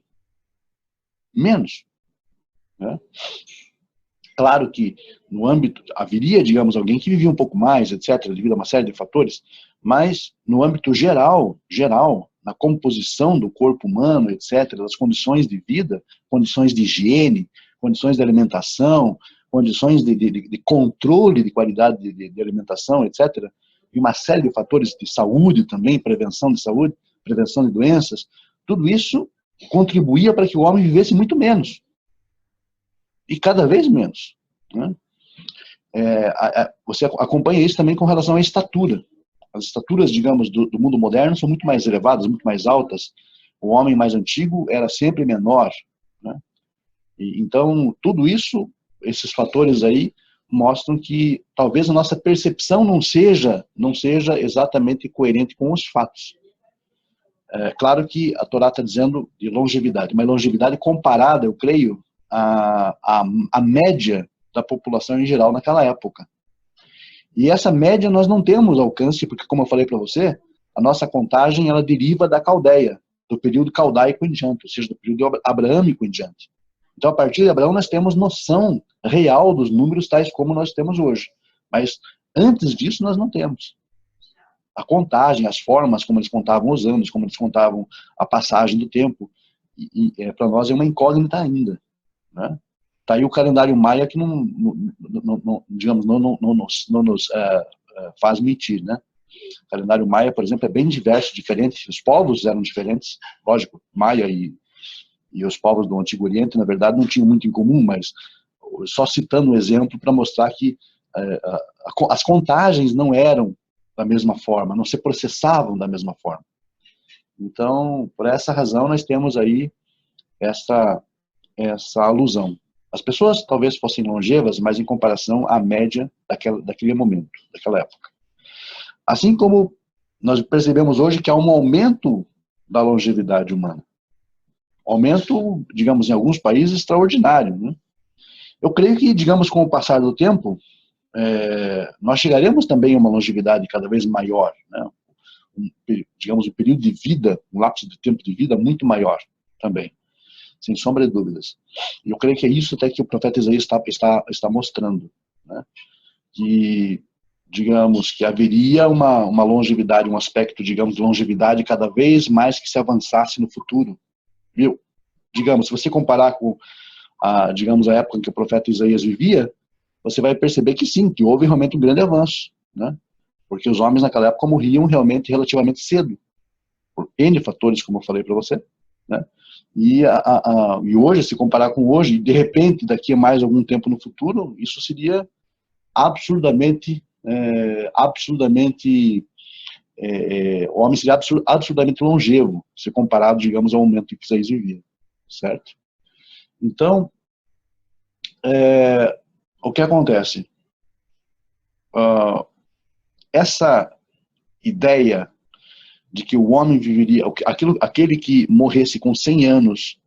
Menos. Né? Claro que no âmbito, haveria, digamos, alguém que vivia um pouco mais, etc., devido a uma série de fatores, mas no âmbito geral, na composição do corpo humano, etc., das condições de vida, condições de higiene, condições de alimentação, condições de controle de qualidade de alimentação, etc., e uma série de fatores de saúde também, prevenção de saúde, prevenção de doenças, tudo isso contribuía para que o homem vivesse muito menos. E cada vez menos. Né? Você acompanha isso também com relação à estatura. As estaturas, digamos, do mundo moderno são muito mais elevadas, muito mais altas. O homem mais antigo era sempre menor. Né? Então, tudo isso, esses fatores aí, mostram que talvez a nossa percepção não seja exatamente coerente com os fatos. É claro que a Torá está dizendo de longevidade, mas longevidade comparada, eu creio, a média da população em geral naquela época. E essa média nós não temos alcance, porque, como eu falei para você, a nossa contagem ela deriva da Caldeia, do período caldaico em diante, ou seja, do período abraâmico em diante. Então, a partir de Abraão, nós temos noção real dos números tais como nós temos hoje. Mas, antes disso, nós não temos. A contagem, as formas como eles contavam os anos, como eles contavam a passagem do tempo, para nós é uma incógnita ainda. Né? Tá aí o calendário maia que digamos, não nos faz mentir, né? O calendário maia, por exemplo, é bem diverso, diferente. Os povos eram diferentes, lógico, maia e os povos do Antigo Oriente, na verdade, não tinham muito em comum, mas só citando um exemplo para mostrar que as contagens não eram da mesma forma, não se processavam da mesma forma. Então, por essa razão, nós temos aí essa alusão. As pessoas talvez fossem longevas, mas em comparação à média daquele momento, daquela época. Assim como nós percebemos hoje que há um aumento da longevidade humana. Aumento, digamos, em alguns países, extraordinário, né? Eu creio que, digamos, com o passar do tempo, nós chegaremos também a uma longevidade cada vez maior, né? Digamos, um período de vida, um lapso de tempo de vida muito maior também, sem sombra de dúvidas. E eu creio que é isso até que o profeta Isaías está mostrando, né? Que, digamos, que haveria uma longevidade, um aspecto, digamos, de longevidade cada vez mais que se avançasse no futuro. Viu? Digamos, se você comparar com digamos, a época em que o profeta Isaías vivia, você vai perceber que sim, que houve realmente um grande avanço, né? Porque os homens naquela época morriam realmente relativamente cedo, por N fatores, como eu falei para você, né? E hoje, se comparar com hoje, de repente, daqui a mais algum tempo no futuro, isso seria absurdamente, o homem seria absurdamente longevo, se comparado, digamos, ao momento em que Isaías vivia, certo? Então, o que acontece? Essa ideia de que o homem viveria, aquele que morresse com 100 anos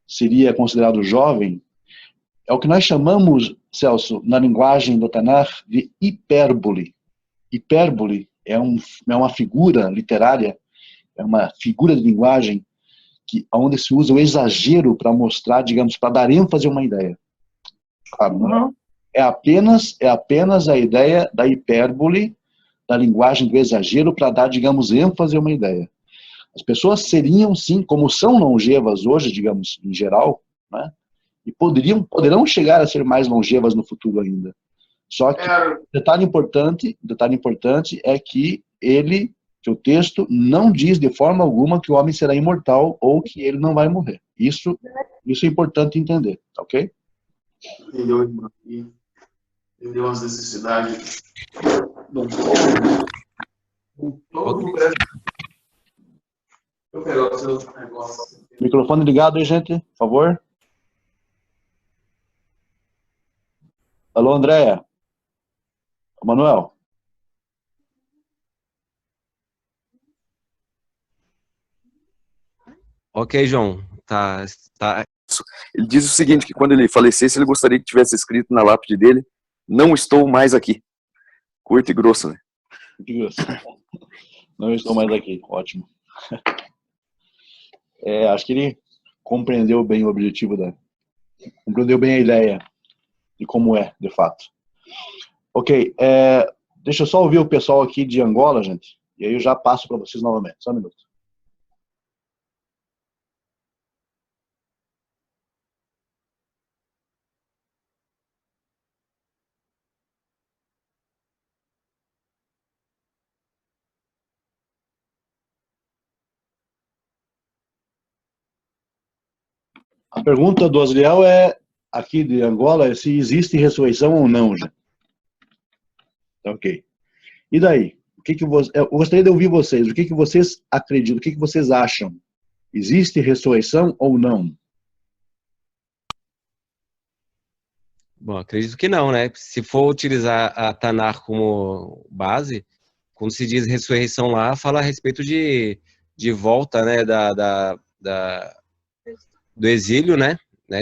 seria considerado jovem, é o que nós chamamos, Celso, na linguagem do Tanakh, de hipérbole. Hipérbole é uma figura literária, é uma figura de linguagem onde se usa o exagero para mostrar, digamos, para dar ênfase a uma ideia. Claro, não é apenas a ideia da hipérbole, da linguagem do exagero, para dar, digamos, ênfase a uma ideia. As pessoas seriam, sim, como são longevas hoje, digamos, em geral, né? E poderão chegar a ser mais longevas no futuro ainda. Só que detalhe importante é que o texto não diz de forma alguma que o homem será imortal ou que ele não vai morrer. Isso é importante entender, ok? Entendeu, irmão? Entendeu as necessidades do povo. Eu pegar o seu negócio. Microfone ligado aí, gente, por favor. Alô, Andréia. Manuel. Ok, João. Tá. Ele diz o seguinte, que quando ele falecesse, ele gostaria que tivesse escrito na lápide dele: não estou mais aqui. Curto e grosso, né? Isso. Não estou mais aqui. Ótimo. Acho que ele compreendeu bem o objetivo compreendeu bem a ideia de como é, de fato. Ok. Deixa eu só ouvir o pessoal aqui de Angola, gente. E aí eu já passo para vocês novamente. Só um minuto. A pergunta do Asriel aqui de Angola, é se existe ressurreição ou não, já. Ok. E daí? Eu gostaria de ouvir vocês. O que vocês acreditam? O que vocês acham? Existe ressurreição ou não? Bom, acredito que não, né? Se for utilizar a Tanakh como base, quando se diz ressurreição lá, fala a respeito de volta, né, do exílio, né?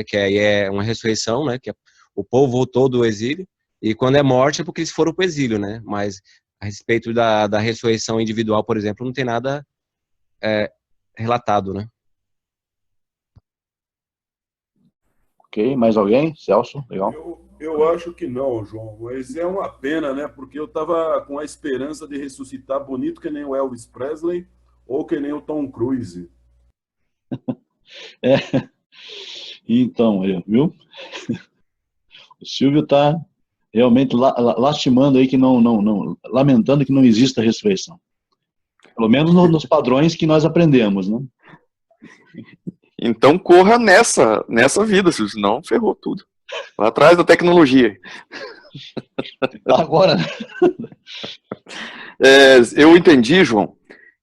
Que aí é uma ressurreição, né? Que o povo voltou do exílio. E quando é morte é porque eles foram para o exílio, né? Mas a respeito da ressurreição individual, por exemplo, não tem nada relatado, né? Ok, mais alguém? Celso, legal. Eu acho que não, João, mas é uma pena, né? Porque eu estava com a esperança de ressuscitar bonito que nem o Elvis Presley ou que nem o Tom Cruise. Então, viu? O Silvio está realmente lastimando aí que lamentando que não exista ressurreição. Pelo menos nos padrões que nós aprendemos, né? Então corra nessa vida, Silvio, senão ferrou tudo. Lá atrás da tecnologia. Agora, eu entendi, João,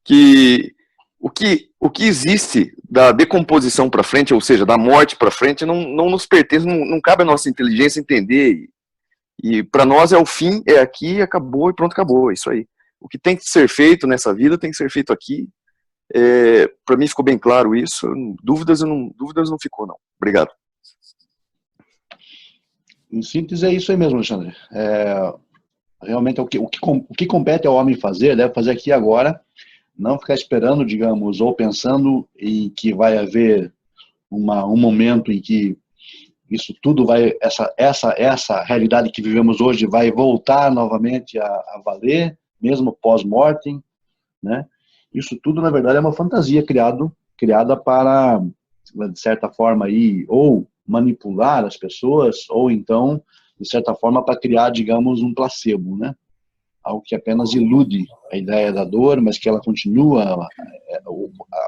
que o que existe da decomposição para frente, ou seja, da morte para frente, não nos pertence, não cabe à nossa inteligência entender. E para nós é o fim, é aqui, acabou e pronto, acabou. É isso aí. O que tem que ser feito nessa vida tem que ser feito aqui. Para mim ficou bem claro isso. Dúvidas não ficou, não. Obrigado. Em síntese, é isso aí mesmo, Alexandre. Realmente, o que compete ao homem fazer, deve fazer aqui agora, não ficar esperando, digamos, ou pensando em que vai haver um momento em que isso tudo vai, essa realidade que vivemos hoje vai voltar novamente a valer, mesmo pós-mortem, né? Isso tudo, na verdade, é uma fantasia criada para, de certa forma, ou manipular as pessoas, ou então, de certa forma, para criar, digamos, um placebo, né? Algo que apenas ilude a ideia da dor, mas que ela continua,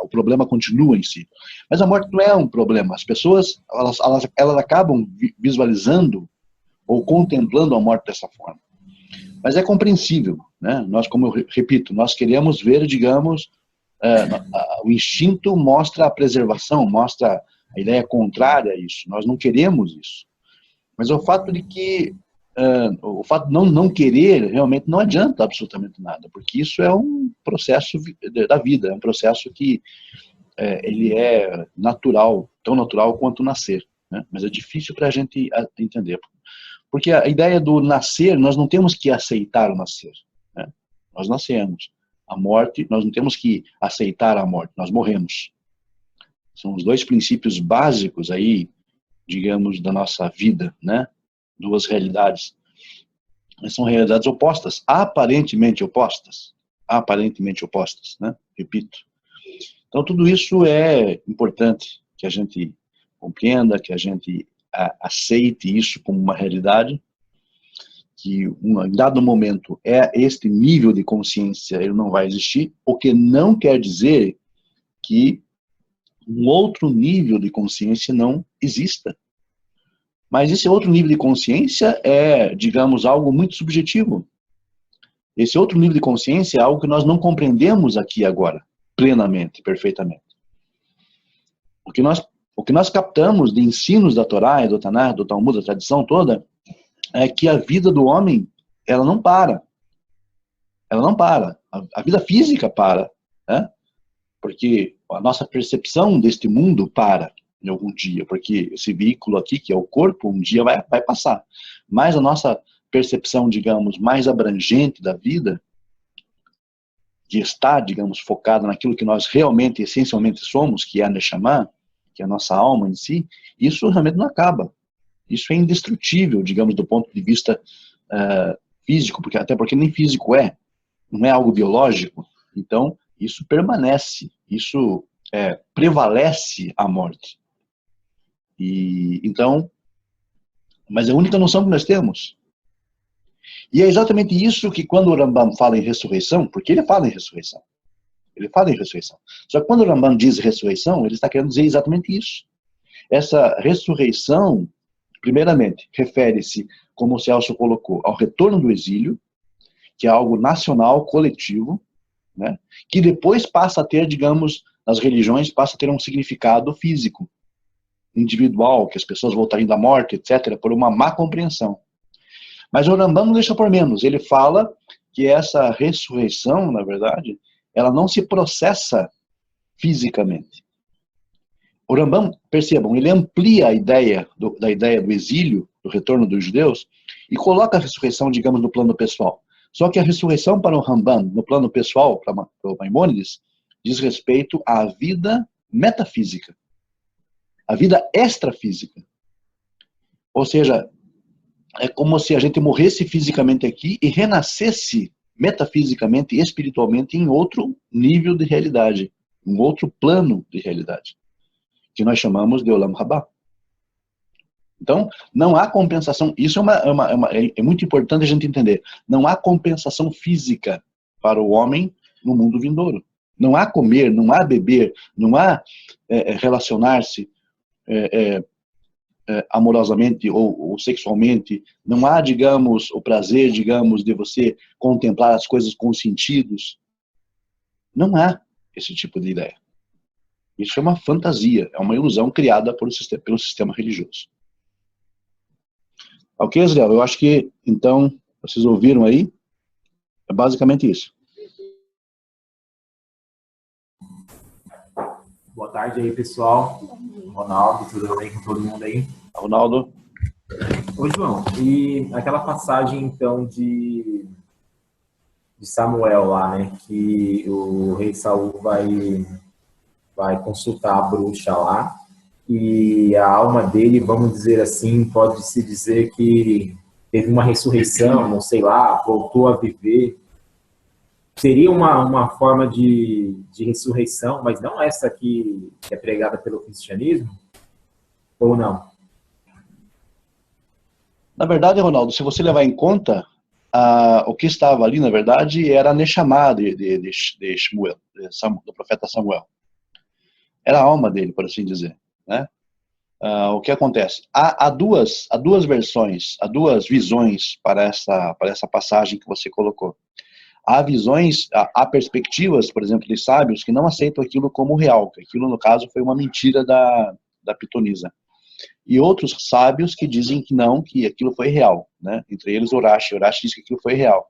o problema continua em si. Mas a morte não é um problema. As pessoas, elas acabam visualizando ou contemplando a morte dessa forma. Mas é compreensível, né? Nós, como eu repito, nós queremos ver, digamos, o instinto mostra a preservação, mostra a ideia contrária a isso. Nós não queremos isso. Mas o fato de não querer realmente não adianta absolutamente nada, porque isso é um processo da vida, é um processo que ele é natural, tão natural quanto nascer, né? Mas é difícil para a gente entender. Porque a ideia do nascer, nós não temos que aceitar o nascer, né? Nós nascemos. A morte, nós não temos que aceitar a morte, nós morremos. São os dois princípios básicos aí, digamos, da nossa vida, né? Duas realidades. Mas são realidades opostas, aparentemente opostas, né? Repito. Então, tudo isso é importante que a gente compreenda, que a gente aceite isso como uma realidade, que em dado momento este nível de consciência ele não vai existir, o que não quer dizer que um outro nível de consciência não exista. Mas esse outro nível de consciência é, digamos, algo muito subjetivo. Esse outro nível de consciência é algo que nós não compreendemos aqui agora, plenamente, perfeitamente. O que nós captamos de ensinos da Torá, do Tanakh, do Talmud, da tradição toda, é que a vida do homem, ela não para. Ela não para. A vida física para, né? Porque a nossa percepção deste mundo para em algum dia, porque esse veículo aqui, que é o corpo, um dia vai passar. Mas a nossa percepção, digamos, mais abrangente da vida, de estar, digamos, focada naquilo que nós realmente, essencialmente somos, que é a Neshama, que é a nossa alma em si, isso realmente não acaba. Isso é indestrutível, digamos, do ponto de vista físico, até porque nem físico não é algo biológico. Então, isso permanece, isso prevalece a morte. Então, mas é a única noção que nós temos. E é exatamente isso que quando o Rambam fala em ressurreição, porque ele fala em ressurreição. Só que quando o Rambam diz ressurreição, ele está querendo dizer exatamente isso. Essa ressurreição, primeiramente, refere-se, como o Celso colocou, ao retorno do exílio, que é algo nacional, coletivo, né? Que depois passa a ter, digamos, nas religiões, passa a ter um significado físico, individual, que as pessoas voltariam da morte, etc., por uma má compreensão. Mas o Rambam não deixa por menos. Ele fala que essa ressurreição, na verdade, ela não se processa fisicamente. O Rambam, percebam, ele amplia a ideia da ideia do exílio, do retorno dos judeus, e coloca a ressurreição, digamos, no plano pessoal. Só que a ressurreição para o Rambam, no plano pessoal, para o Maimônides, diz respeito à vida metafísica, a vida extrafísica. Ou seja, é como se a gente morresse fisicamente aqui e renascesse metafisicamente e espiritualmente em outro nível de realidade, um outro plano de realidade, que nós chamamos de Olam Rabá. Então, não há compensação. Isso é muito importante a gente entender. Não há compensação física para o homem no mundo vindouro. Não há comer, não há beber, não há relacionar-se amorosamente ou sexualmente. Não há, digamos, o prazer, digamos, de você contemplar as coisas com os sentidos. Não há esse tipo de ideia. Isso é uma fantasia, é uma ilusão criada pelo sistema religioso. Ok, Israel? Eu acho que, então, vocês ouviram aí? É basicamente isso. Boa tarde aí, pessoal. Ronaldo, tudo bem com todo mundo aí? Ronaldo? Ô, João, e aquela passagem, então, de Samuel lá, né? Que o rei Saul vai consultar a bruxa lá e a alma dele, vamos dizer assim, pode-se dizer que teve uma ressurreição, não sei lá, voltou a viver. Seria uma forma de ressurreição, mas não essa que é pregada pelo cristianismo? Ou não? Na verdade, Ronaldo, se você levar em conta, o que estava ali, na verdade, era a Neshama de Shmuel, do profeta Samuel. Era a alma dele, por assim dizer, né? O que acontece? Há duas versões, há duas visões para essa passagem que você colocou. Há visões, há perspectivas, por exemplo, de sábios que não aceitam aquilo como real, que aquilo, no caso, foi uma mentira da pitonisa. E outros sábios que dizem que não, que aquilo foi real, né? Entre eles Urashi. Urashi diz que aquilo foi real.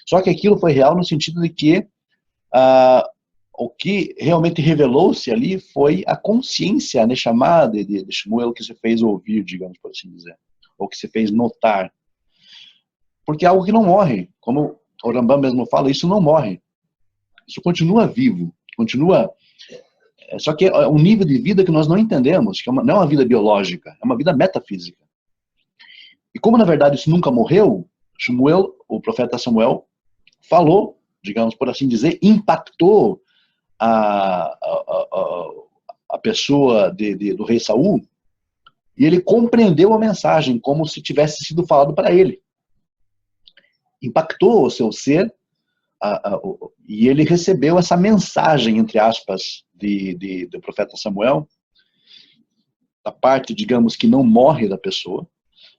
Só que aquilo foi real no sentido de que o que realmente revelou-se ali foi a consciência, né, chamada de Shmuel, que se fez ouvir, digamos por assim dizer, ou que se fez notar. Porque é algo que não morre, como o Rambam mesmo fala, isso não morre. Isso continua vivo, continua. Só que é um nível de vida que nós não entendemos, que não é uma vida biológica, é uma vida metafísica. E como, na verdade, isso nunca morreu, Shmuel, o profeta Samuel, falou, digamos por assim dizer, impactou a pessoa do rei Saul, e ele compreendeu a mensagem como se tivesse sido falado para ele. Impactou o seu ser, e ele recebeu essa mensagem, entre aspas, do profeta Samuel, da parte, digamos, que não morre da pessoa.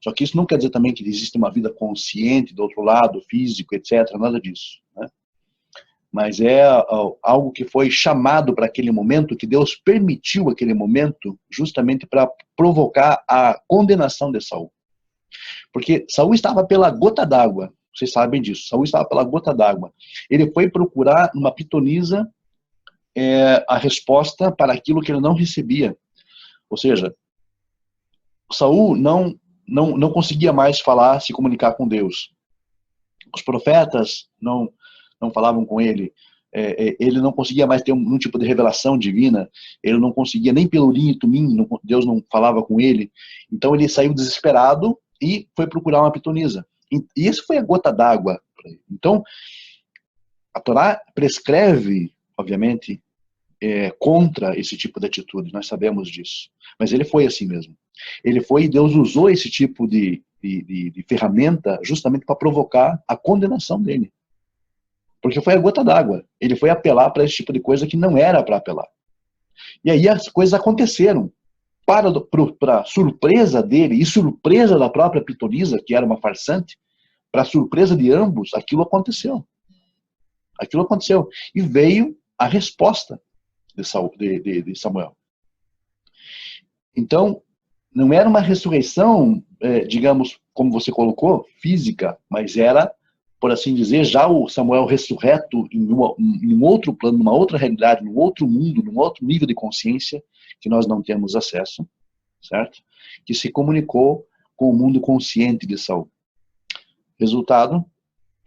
Só que isso não quer dizer também que existe uma vida consciente do outro lado, físico, etc., nada disso, né? Mas é algo que foi chamado para aquele momento, que Deus permitiu aquele momento justamente para provocar a condenação de Saul. Porque Saul estava pela gota d'água, vocês sabem disso, Saul estava pela gota d'água. Ele foi procurar numa pitonisa a resposta para aquilo que ele não recebia. Ou seja, Saul não conseguia mais falar, se comunicar com Deus. Os profetas não falavam com ele. Ele não conseguia mais ter um tipo de revelação divina. Ele não conseguia, nem pelo Urim e Tumim, Deus não falava com ele. Então ele saiu desesperado e foi procurar uma pitonisa. E isso foi a gota d'água. Então, a Torá prescreve, obviamente, contra esse tipo de atitude. Nós sabemos disso. Mas ele foi assim mesmo. Ele foi, e Deus usou esse tipo de ferramenta justamente para provocar a condenação dele. Porque foi a gota d'água. Ele foi apelar para esse tipo de coisa que não era para apelar. E aí as coisas aconteceram. Para surpresa dele e surpresa da própria pitonisa, que era uma farsante, para surpresa de ambos, aquilo aconteceu. Aquilo aconteceu. E veio a resposta de Samuel. Então, não era uma ressurreição, digamos, como você colocou, física, mas era, por assim dizer, já o Samuel ressurreto em um outro plano, numa outra realidade, num outro mundo, num outro nível de consciência que nós não temos acesso, certo? Que se comunicou com o mundo consciente de Saul. Resultado,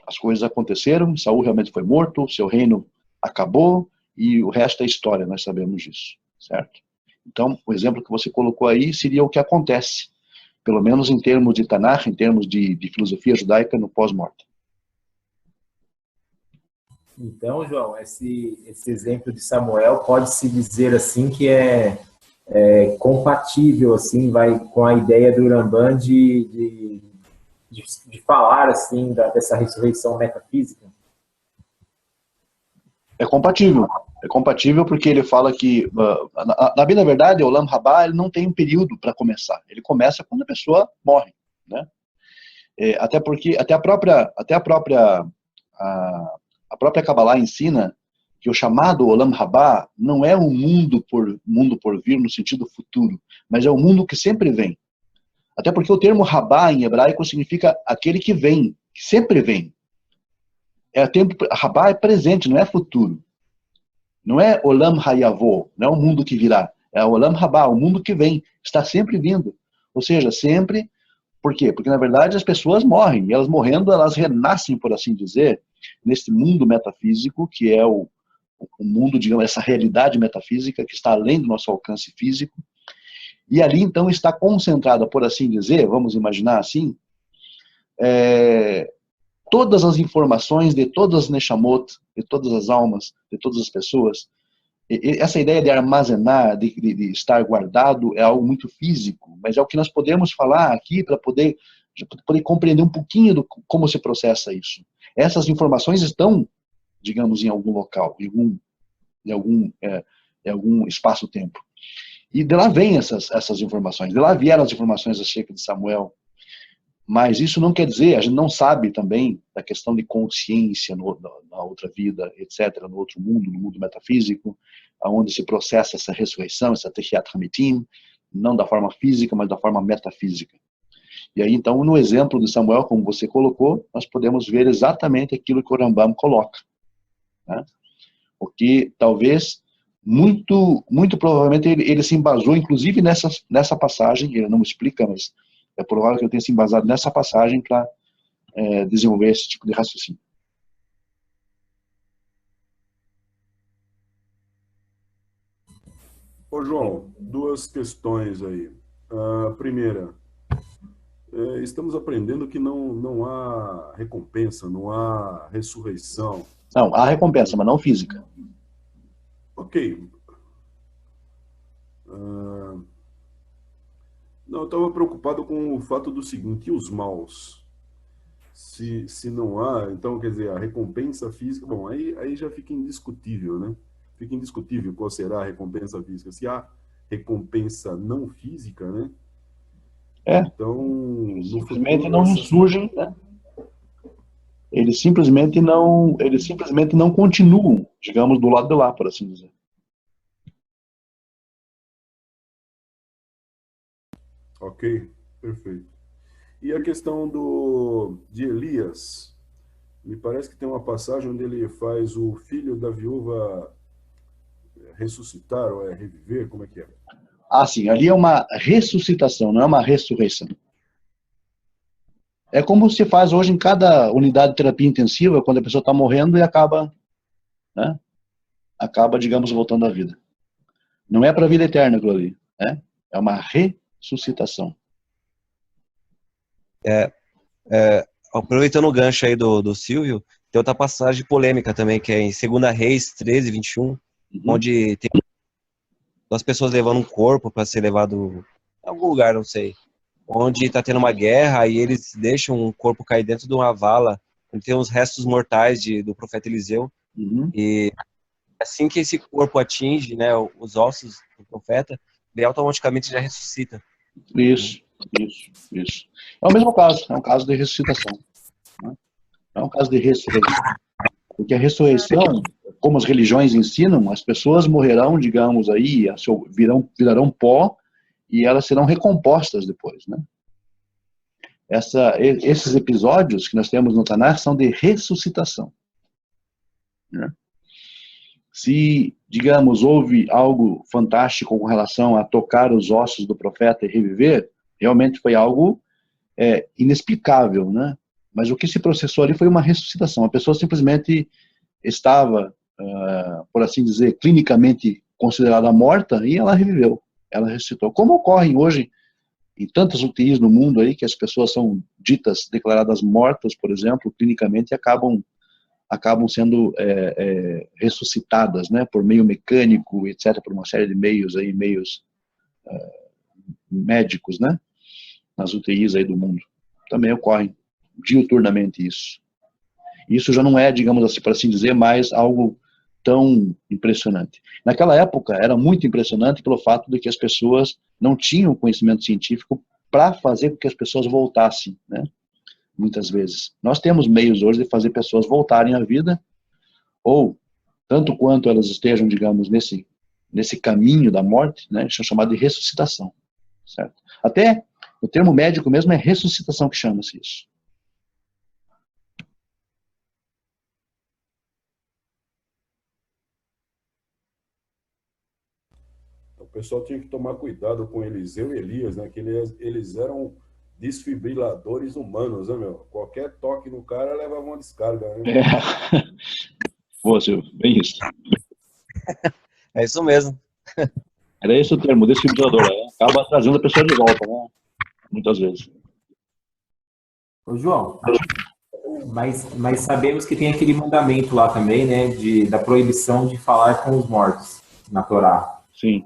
as coisas aconteceram, Saul realmente foi morto, seu reino acabou e o resto é história, nós sabemos disso, certo? Então, o exemplo que você colocou aí seria o que acontece, pelo menos em termos de Tanakh, em termos de filosofia judaica no pós-morte. Então, João, esse exemplo de Samuel pode-se dizer assim que é compatível, assim, vai com a ideia do Rambam de falar, assim, dessa ressurreição metafísica? É compatível. É compatível porque ele fala que, na bem da verdade, o Olam Rabá ele não tem um período para começar. Ele começa quando a pessoa morre, né? Até porque a própria Kabbalah ensina que o chamado Olam Rabá não é um mundo por vir no sentido futuro, mas é o mundo que sempre vem. Até porque o termo Rabá em hebraico significa aquele que vem, que sempre vem. Rabá é presente, não é futuro. Não é Olam Hayavô, não é o mundo que virá. É o Olam Rabá, o mundo que vem, está sempre vindo. Ou seja, sempre. Por quê? Porque, na verdade, as pessoas morrem. E elas morrendo, elas renascem, por assim dizer, nesse mundo metafísico, que é o mundo, digamos, essa realidade metafísica que está além do nosso alcance físico. E ali, então, está concentrada, por assim dizer, vamos imaginar assim, todas as informações de todas as Neshamot, de todas as almas, de todas as pessoas. Essa ideia de armazenar, de estar guardado, é algo muito físico, mas é o que nós podemos falar aqui para poder compreender um pouquinho como se processa isso. Essas informações estão, digamos, em algum local, em algum espaço-tempo. E de lá vêm essas informações, de lá vieram as informações acerca de Samuel. Mas isso não quer dizer, a gente não sabe também da questão de consciência na outra vida, etc., no outro mundo, no mundo metafísico, onde se processa essa ressurreição, essa Techiat Hamitim, não da forma física, mas da forma metafísica. E aí, então, no exemplo de Samuel, como você colocou, nós podemos ver exatamente aquilo que o Rambam coloca, né? Porque talvez, muito provavelmente, ele se embasou, inclusive, nessa passagem, ele não explica, mas é provável que eu tenha se embasado nessa passagem para desenvolver esse tipo de raciocínio. Ô, João, duas questões aí. A primeira, estamos aprendendo que não há recompensa, não há ressurreição. Não, há recompensa, mas não física. Ok. Não, eu estava preocupado com o fato do seguinte, e os maus? Se não há, então, quer dizer, a recompensa física, bom, aí já fica indiscutível, né? Fica indiscutível qual será a recompensa física. Se há recompensa não física, né? Então, no simplesmente futuro, não ressurgem, né? Eles simplesmente não continuam, digamos, do lado de lá, por assim dizer. Ok, perfeito. E a questão de Elias, me parece que tem uma passagem onde ele faz o filho da viúva ressuscitar, ou reviver, como é que é? Ah, sim, ali é uma ressuscitação, não é uma ressurreição. É como se faz hoje em cada unidade de terapia intensiva, quando a pessoa está morrendo e acaba, né? Acaba, digamos, voltando à vida. Não é para a vida eterna aquilo ali, né? É uma ressuscitação. Aproveitando o gancho aí do Silvio, tem outra passagem polêmica também, que é em 2 Reis 13, 21, onde tem duas pessoas levando um corpo para ser levado a algum lugar, não sei, onde está tendo uma guerra e eles deixam um corpo cair dentro de uma vala, onde tem os restos mortais do profeta Eliseu, e assim que esse corpo atinge, né, os ossos do profeta, ele automaticamente já ressuscita. Isso. É o mesmo caso, é um caso de ressuscitação. Né? É um caso de ressurreição. Porque a ressurreição, como as religiões ensinam, as pessoas morrerão, digamos aí, virarão pó e elas serão recompostas depois, né? Esses episódios que nós temos no Tanakh são de ressuscitação, né? Se, digamos, houve algo fantástico com relação a tocar os ossos do profeta e reviver, realmente foi algo inexplicável, né? Mas o que se processou ali foi uma ressuscitação. A pessoa simplesmente estava, por assim dizer, clinicamente considerada morta e ela reviveu, ela ressuscitou. Como ocorre hoje em tantas UTIs no mundo aí, que as pessoas são ditas, declaradas mortas, por exemplo, clinicamente, acabam sendo ressuscitadas, né, por meio mecânico, etc., por uma série de meios médicos, né? Nas UTIs aí do mundo. Também ocorre diuturnamente isso. Isso já não é, digamos assim, para assim dizer, mais algo tão impressionante. Naquela época era muito impressionante pelo fato de que as pessoas não tinham conhecimento científico para fazer com que as pessoas voltassem, né? Muitas vezes. Nós temos meios hoje de fazer pessoas voltarem à vida, ou tanto quanto elas estejam, digamos, nesse caminho da morte, né? Isso é chamado de ressuscitação, certo? Até o termo médico mesmo é ressuscitação que chama-se isso. O pessoal tinha que tomar cuidado com Eliseu e Elias, né? Que eles eram desfibriladores humanos, né, meu? Qualquer toque no cara levava uma descarga, né? Boa, Silvio, bem isso. É isso mesmo. Era esse o termo, desfibrilador, né? Acaba trazendo a pessoa de volta, né? Muitas vezes. Ô, João, mas sabemos que tem aquele mandamento lá também, né, da proibição de falar com os mortos na Torá. Sim.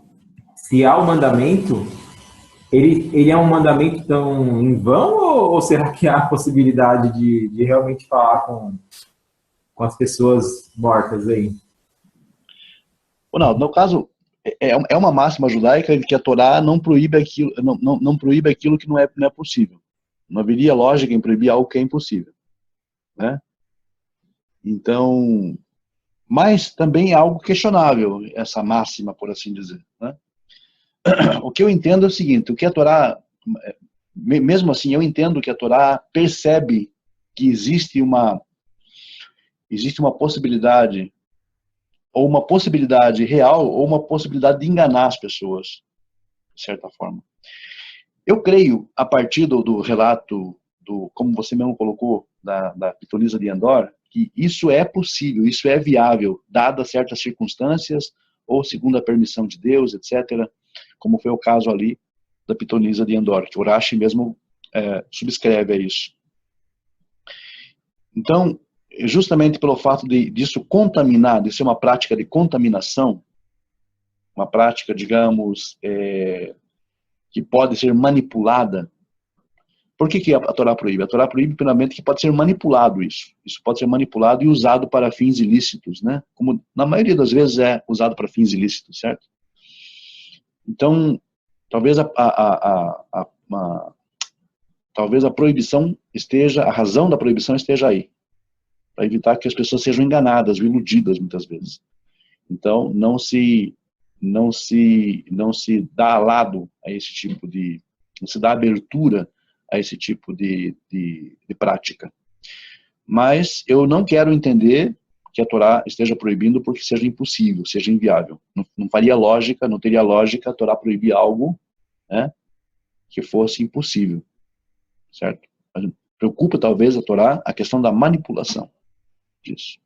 Se há o mandamento, ele é um mandamento tão em vão ou será que há a possibilidade de realmente falar com as pessoas mortas aí? Não, no caso, é uma máxima judaica que a Torá não proíbe aquilo, não proíbe aquilo que não é possível. Não haveria lógica em proibir algo que é impossível, né? Então, mas também é algo questionável, essa máxima, por assim dizer, né? O que eu entendo é o seguinte, o que a Torá, mesmo assim, eu entendo que a Torá percebe que existe uma possibilidade, ou uma possibilidade real, ou uma possibilidade de enganar as pessoas, de certa forma. Eu creio, a partir do relato, como você mesmo colocou, da pitonisa de Endor, que isso é possível, isso é viável, dadas certas circunstâncias, ou segundo a permissão de Deus, etc., como foi o caso ali da pitonisa de Endor, que o Urashi mesmo subscreve a isso. Então, justamente pelo fato disso contaminar, de ser uma prática de contaminação, uma prática, digamos, que pode ser manipulada. Por que a Torá proíbe? A Torá proíbe, primeiramente, que pode ser manipulado isso. Isso pode ser manipulado e usado para fins ilícitos, né? Como na maioria das vezes é usado para fins ilícitos, certo? Então, talvez talvez a proibição esteja, a razão da proibição esteja aí, para evitar que as pessoas sejam enganadas, iludidas muitas vezes. Então, não se dá lado a esse tipo não se dá abertura a esse tipo de prática. Mas eu não quero entender que a Torá esteja proibindo porque seja impossível, seja inviável. Não faria lógica, não teria lógica a Torá proibir algo, né, que fosse impossível, certo? Mas preocupa talvez a Torá a questão da manipulação disso.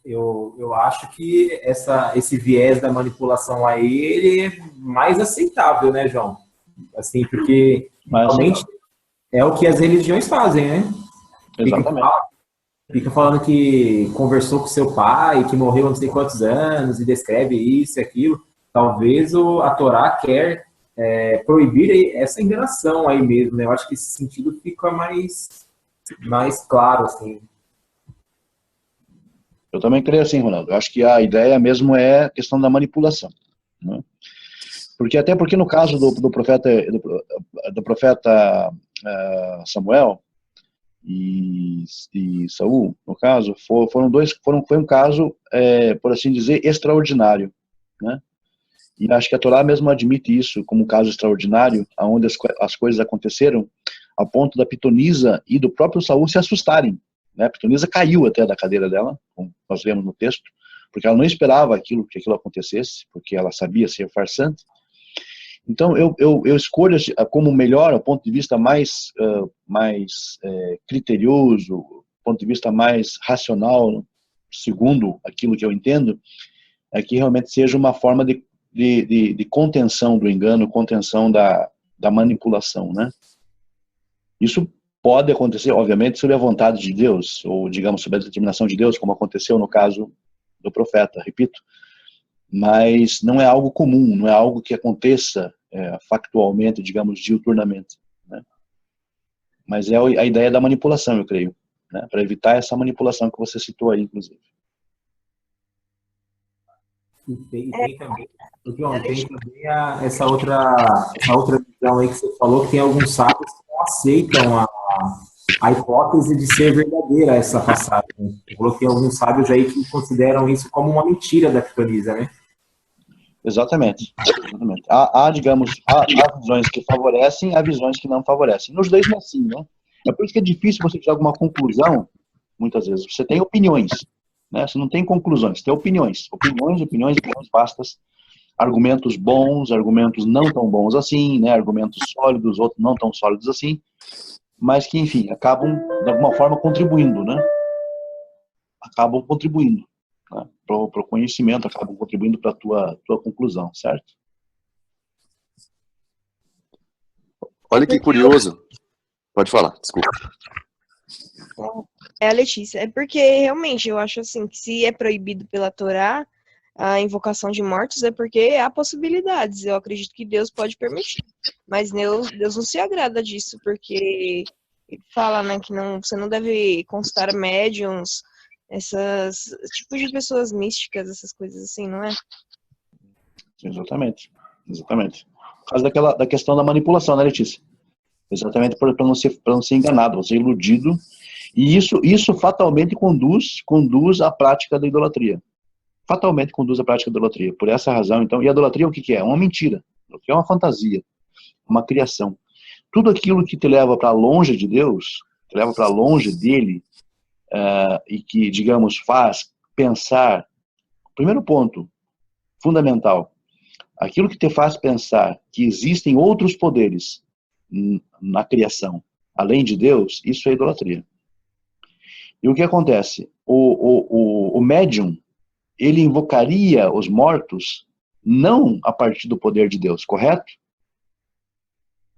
Eu acho que esse viés da manipulação aí, ele é mais aceitável, né, João? Assim, porque realmente é o que as religiões fazem, né? Exatamente. Fica falando que conversou com seu pai, que morreu há não sei quantos anos, e descreve isso e aquilo. Talvez a Torá quer proibir essa enganação aí mesmo, né? Eu acho que esse sentido fica mais claro, assim. Eu também creio assim, Ronaldo. Eu acho que a ideia mesmo é a questão da manipulação, né? Até porque no caso do profeta Samuel e Saul, no caso, foi um caso, por assim dizer, extraordinário, né? E acho que a Torá mesmo admite isso como um caso extraordinário, onde as coisas aconteceram a ponto da pitonisa e do próprio Saul se assustarem, né? A pitonisa caiu até da cadeira dela, como nós vemos no texto, porque ela não esperava que aquilo acontecesse, porque ela sabia ser farsante. Então, eu escolho como melhor, o ponto de vista mais criterioso, ponto de vista mais racional, segundo aquilo que eu entendo, é que realmente seja uma forma de contenção do engano, contenção da manipulação, né? Isso pode acontecer, obviamente, sob a vontade de Deus, ou, digamos, sob a determinação de Deus, como aconteceu no caso do profeta, repito. mas não é algo comum, não é algo que aconteça factualmente, digamos, diuturnamente, né? Mas é a ideia da manipulação, eu creio, né? Para evitar essa manipulação que você citou aí, inclusive. E tem também, João, tem também essa outra visão aí que você falou, que tem alguns sábios que não aceitam a hipótese de ser verdadeira essa passagem. Eu coloquei alguns sábios aí que consideram isso como uma mentira da Pitonisa, né? Exatamente. Digamos, há visões que favorecem, há visões que não favorecem. Nos dois é assim, né? É por isso que é difícil você tirar alguma conclusão, muitas vezes. Você tem opiniões, né? Você não tem conclusões, você tem opiniões. Opiniões vastas, argumentos bons, argumentos não tão bons assim, né? Argumentos sólidos, outros não tão sólidos assim, mas que, enfim, acabam, de alguma forma, contribuindo, né? Acabam contribuindo, né, para o conhecimento, acabam contribuindo para a tua conclusão, certo? Olha que curioso. Pode falar, desculpa. É a Letícia. É porque, realmente, eu acho assim, que se é proibido pela Torá a invocação de mortos, é porque há possibilidades. Eu acredito que Deus pode permitir. Mas Deus não se agrada disso, porque ele fala, né, que você não deve consultar médiums, esses tipos de pessoas místicas, essas coisas assim, não é? Exatamente. Por causa da questão da manipulação, né, Letícia? Exatamente para não ser enganado, você ser iludido. E isso fatalmente conduz à prática da idolatria. Fatalmente conduz à prática da idolatria. Por essa razão, então, e a idolatria o que é? Uma mentira. É uma fantasia, uma criação. Tudo aquilo que te leva para longe de Deus, te leva para longe dele, e que, digamos, faz pensar, primeiro ponto, fundamental, aquilo que te faz pensar que existem outros poderes na criação, além de Deus, isso é idolatria. E o que acontece? O médium, ele invocaria os mortos não a partir do poder de Deus, correto?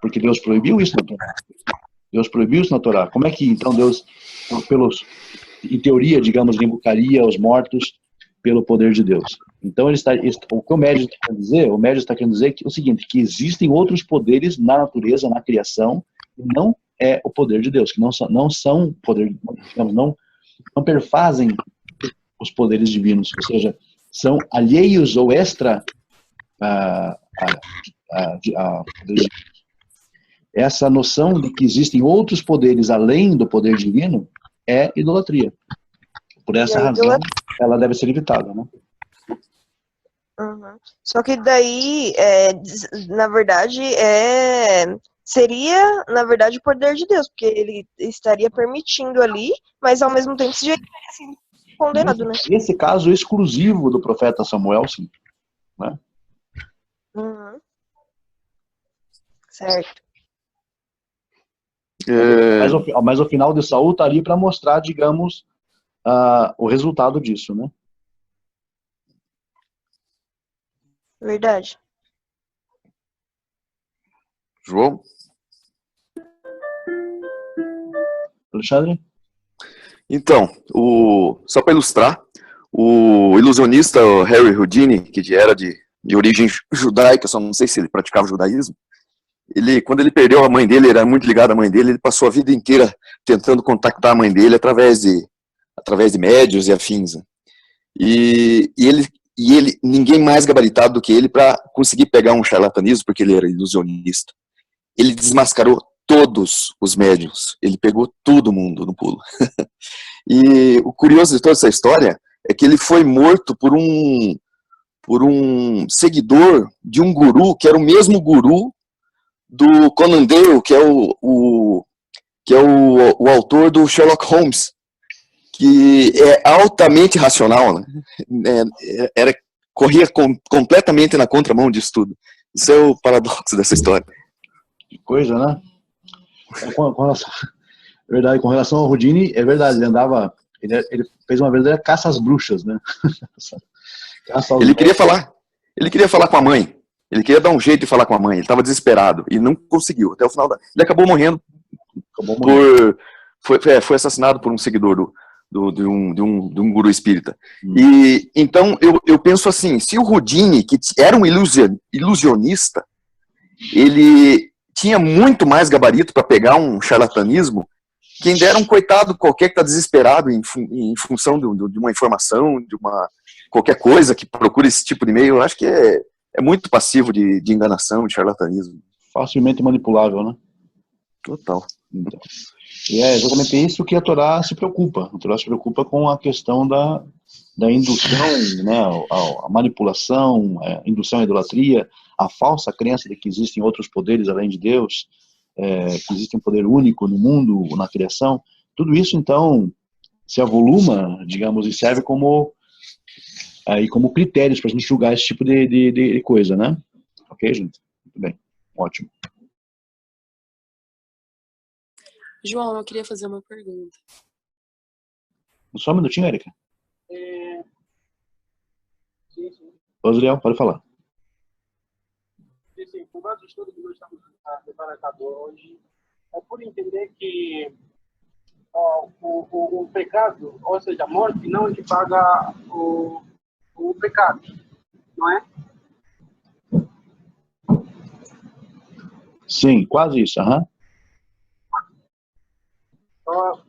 Porque Deus proibiu isso na Torá. Deus proibiu isso na Torá. Como é que, então, Deus, em teoria, digamos, invocaria os mortos pelo poder de Deus? Então, o que o médium está querendo dizer? O médium está querendo dizer que, o seguinte, que existem outros poderes na natureza, na criação, que não é o poder de Deus, que não são poder, digamos, não perfazem os poderes divinos, ou seja, são alheios ou extra a essa noção de que existem outros poderes além do poder divino é idolatria. Por essa razão, ela deve ser evitada, né? Uhum. Só que daí, na verdade, seria, na verdade, o poder de Deus, porque ele estaria permitindo ali, mas ao mesmo tempo seria assim, condenado, né? Nesse caso exclusivo do profeta Samuel, sim. Né? Uhum. Certo. Mas o final de Saul está ali para mostrar, digamos, o resultado disso, né? Verdade. João? Alexandre? Então, só para ilustrar, o ilusionista Harry Houdini, que era de origem judaica, só não sei se ele praticava judaísmo, quando ele perdeu a mãe dele, ele era muito ligado à mãe dele, ele passou a vida inteira tentando contactar a mãe dele através de médios e afins. E ele, ninguém mais gabaritado do que ele para conseguir pegar um charlatanismo, porque ele era ilusionista. Ele desmascarou todos os médiuns, ele pegou todo mundo no pulo. E o curioso de toda essa história é que ele foi morto por um seguidor de um guru, que era o mesmo guru do Conan Doyle, que é o autor do Sherlock Holmes, que é altamente racional, né? Corria completamente na contramão disso tudo. Isso é o paradoxo dessa história. Que coisa, né? Verdade, com relação ao Houdini, é verdade, ele fez uma verdadeira caça às bruxas, né? Ele queria falar com a mãe, ele queria dar um jeito de falar com a mãe, ele estava desesperado e não conseguiu, até o final ele acabou morrendo. Foi assassinado por um seguidor de um guru espírita. E então eu penso assim, se o Houdini, que era um ilusionista, ele tinha muito mais gabarito para pegar um charlatanismo, quem dera um coitado qualquer que está desesperado em função de uma informação, qualquer coisa que procure esse tipo de e-mail, eu acho que é muito passivo de enganação, de charlatanismo. Facilmente manipulável, né? Total. Então, e é exatamente isso que a Torá se preocupa. A Torá se preocupa com a questão da indução, né, a manipulação, a indução à idolatria, a falsa crença de que existem outros poderes além de Deus, que existe um poder único no mundo, na criação. Tudo isso, então, se avoluma, digamos, e serve como critérios para a gente julgar esse tipo de coisa, né? Ok, gente? Muito bem. Ótimo. João, eu queria fazer uma pergunta. Só um minutinho, Érica. Ô, Zuriel, pode falar. Sim, com base no estudo que nós estamos levando hoje, é por entender que o pecado, ou seja, a morte, não é que paga o pecado, não é? Sim, quase isso, aham.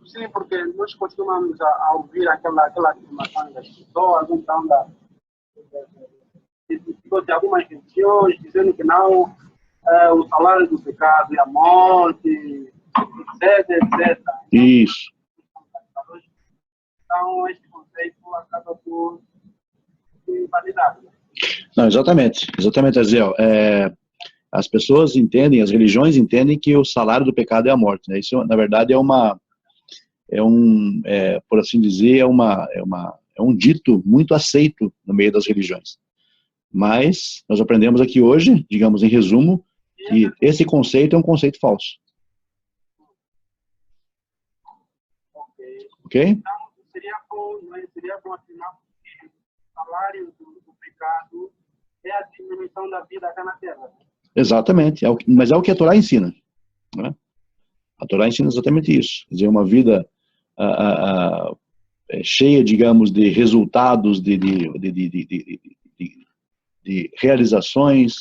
Sim, porque nós costumamos a ouvir aquela afirmação das pessoas, então, de algumas religiões, dizendo que não, o salário do pecado é a morte, etc. Isso. Então, este conceito acaba por ser invalidado. Não, exatamente, Aziel. As pessoas entendem, as religiões entendem que o salário do pecado é a morte, né? Isso, na verdade, por assim dizer, é um dito muito aceito no meio das religiões. Mas nós aprendemos aqui hoje, digamos em resumo, que esse conceito é um conceito falso. Ok? Então, seria bom afirmar que o salário do pecado é a diminuição da vida aqui na Terra. Exatamente, mas é o que a Torá ensina, né? A Torá ensina exatamente isso, quer dizer, uma vida cheia, digamos, de resultados, de realizações,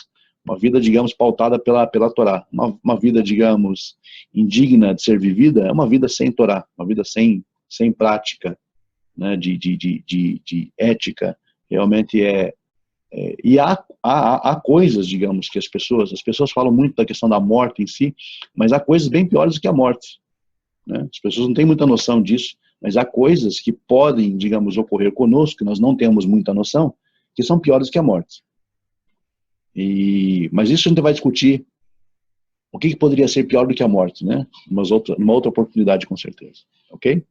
uma vida, digamos, pautada pela Torá, uma vida, digamos, indigna de ser vivida, é uma vida sem Torá, uma vida sem prática, né, de ética, realmente e há coisas, digamos, que as pessoas falam muito da questão da morte em si, mas há coisas bem piores do que a morte, né? As pessoas não têm muita noção disso, mas há coisas que podem, digamos, ocorrer conosco, que nós não temos muita noção, que são piores que a morte. Mas isso a gente vai discutir, o que poderia ser pior do que a morte, né? Numa outra oportunidade, com certeza. Ok?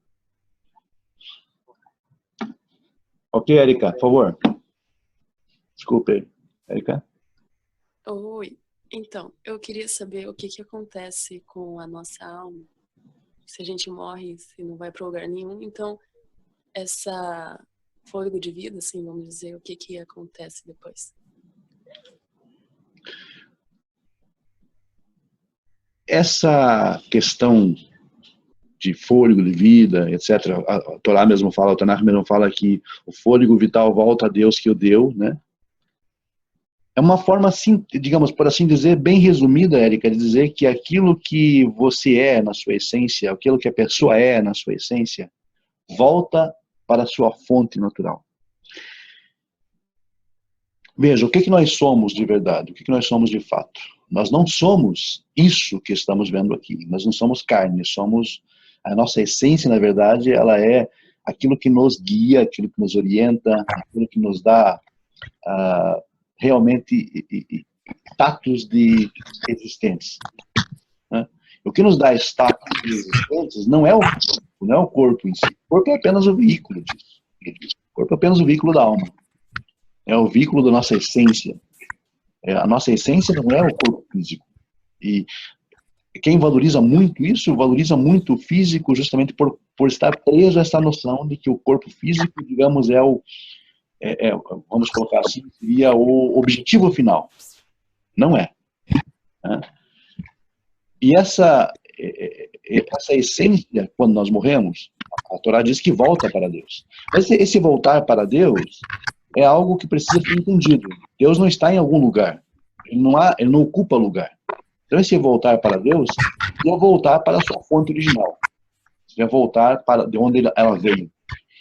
Ok, Érica, por favor. Desculpe, Érica. Oi. Então, eu queria saber o que acontece com a nossa alma. Se a gente morre, se não vai para lugar nenhum. Então, essa fôlego de vida, assim, vamos dizer, o que acontece depois? Essa questão de fôlego de vida, etc., a Torá mesmo fala, o Tanakh mesmo fala que o fôlego vital volta a Deus que o deu, né? É uma forma, assim, digamos, por assim dizer, bem resumida, Érica, de dizer que aquilo que você é na sua essência, aquilo que a pessoa é na sua essência, volta para a sua fonte natural. Veja, o que nós somos de verdade? O que nós somos de fato? Nós não somos isso que estamos vendo aqui. Nós não somos carne, somos... A nossa essência, na verdade, ela é aquilo que nos guia, aquilo que nos orienta, aquilo que nos dá... realmente status de existência, né? O que nos dá status de existência não é o corpo em si. O corpo é apenas o veículo disso. O corpo é apenas o veículo da alma. É o veículo da nossa essência. A nossa essência não é o corpo físico. E quem valoriza muito isso, valoriza muito o físico justamente por estar preso a essa noção de que o corpo físico, digamos, vamos colocar assim, seria o objetivo final. Não é. Né? E essa essência, quando nós morremos, a Torá diz que volta para Deus. Mas esse voltar para Deus é algo que precisa ser entendido. Deus não está em algum lugar. Ele não ocupa lugar. Então, esse voltar para Deus é voltar para a sua fonte original. É voltar para de onde ela veio.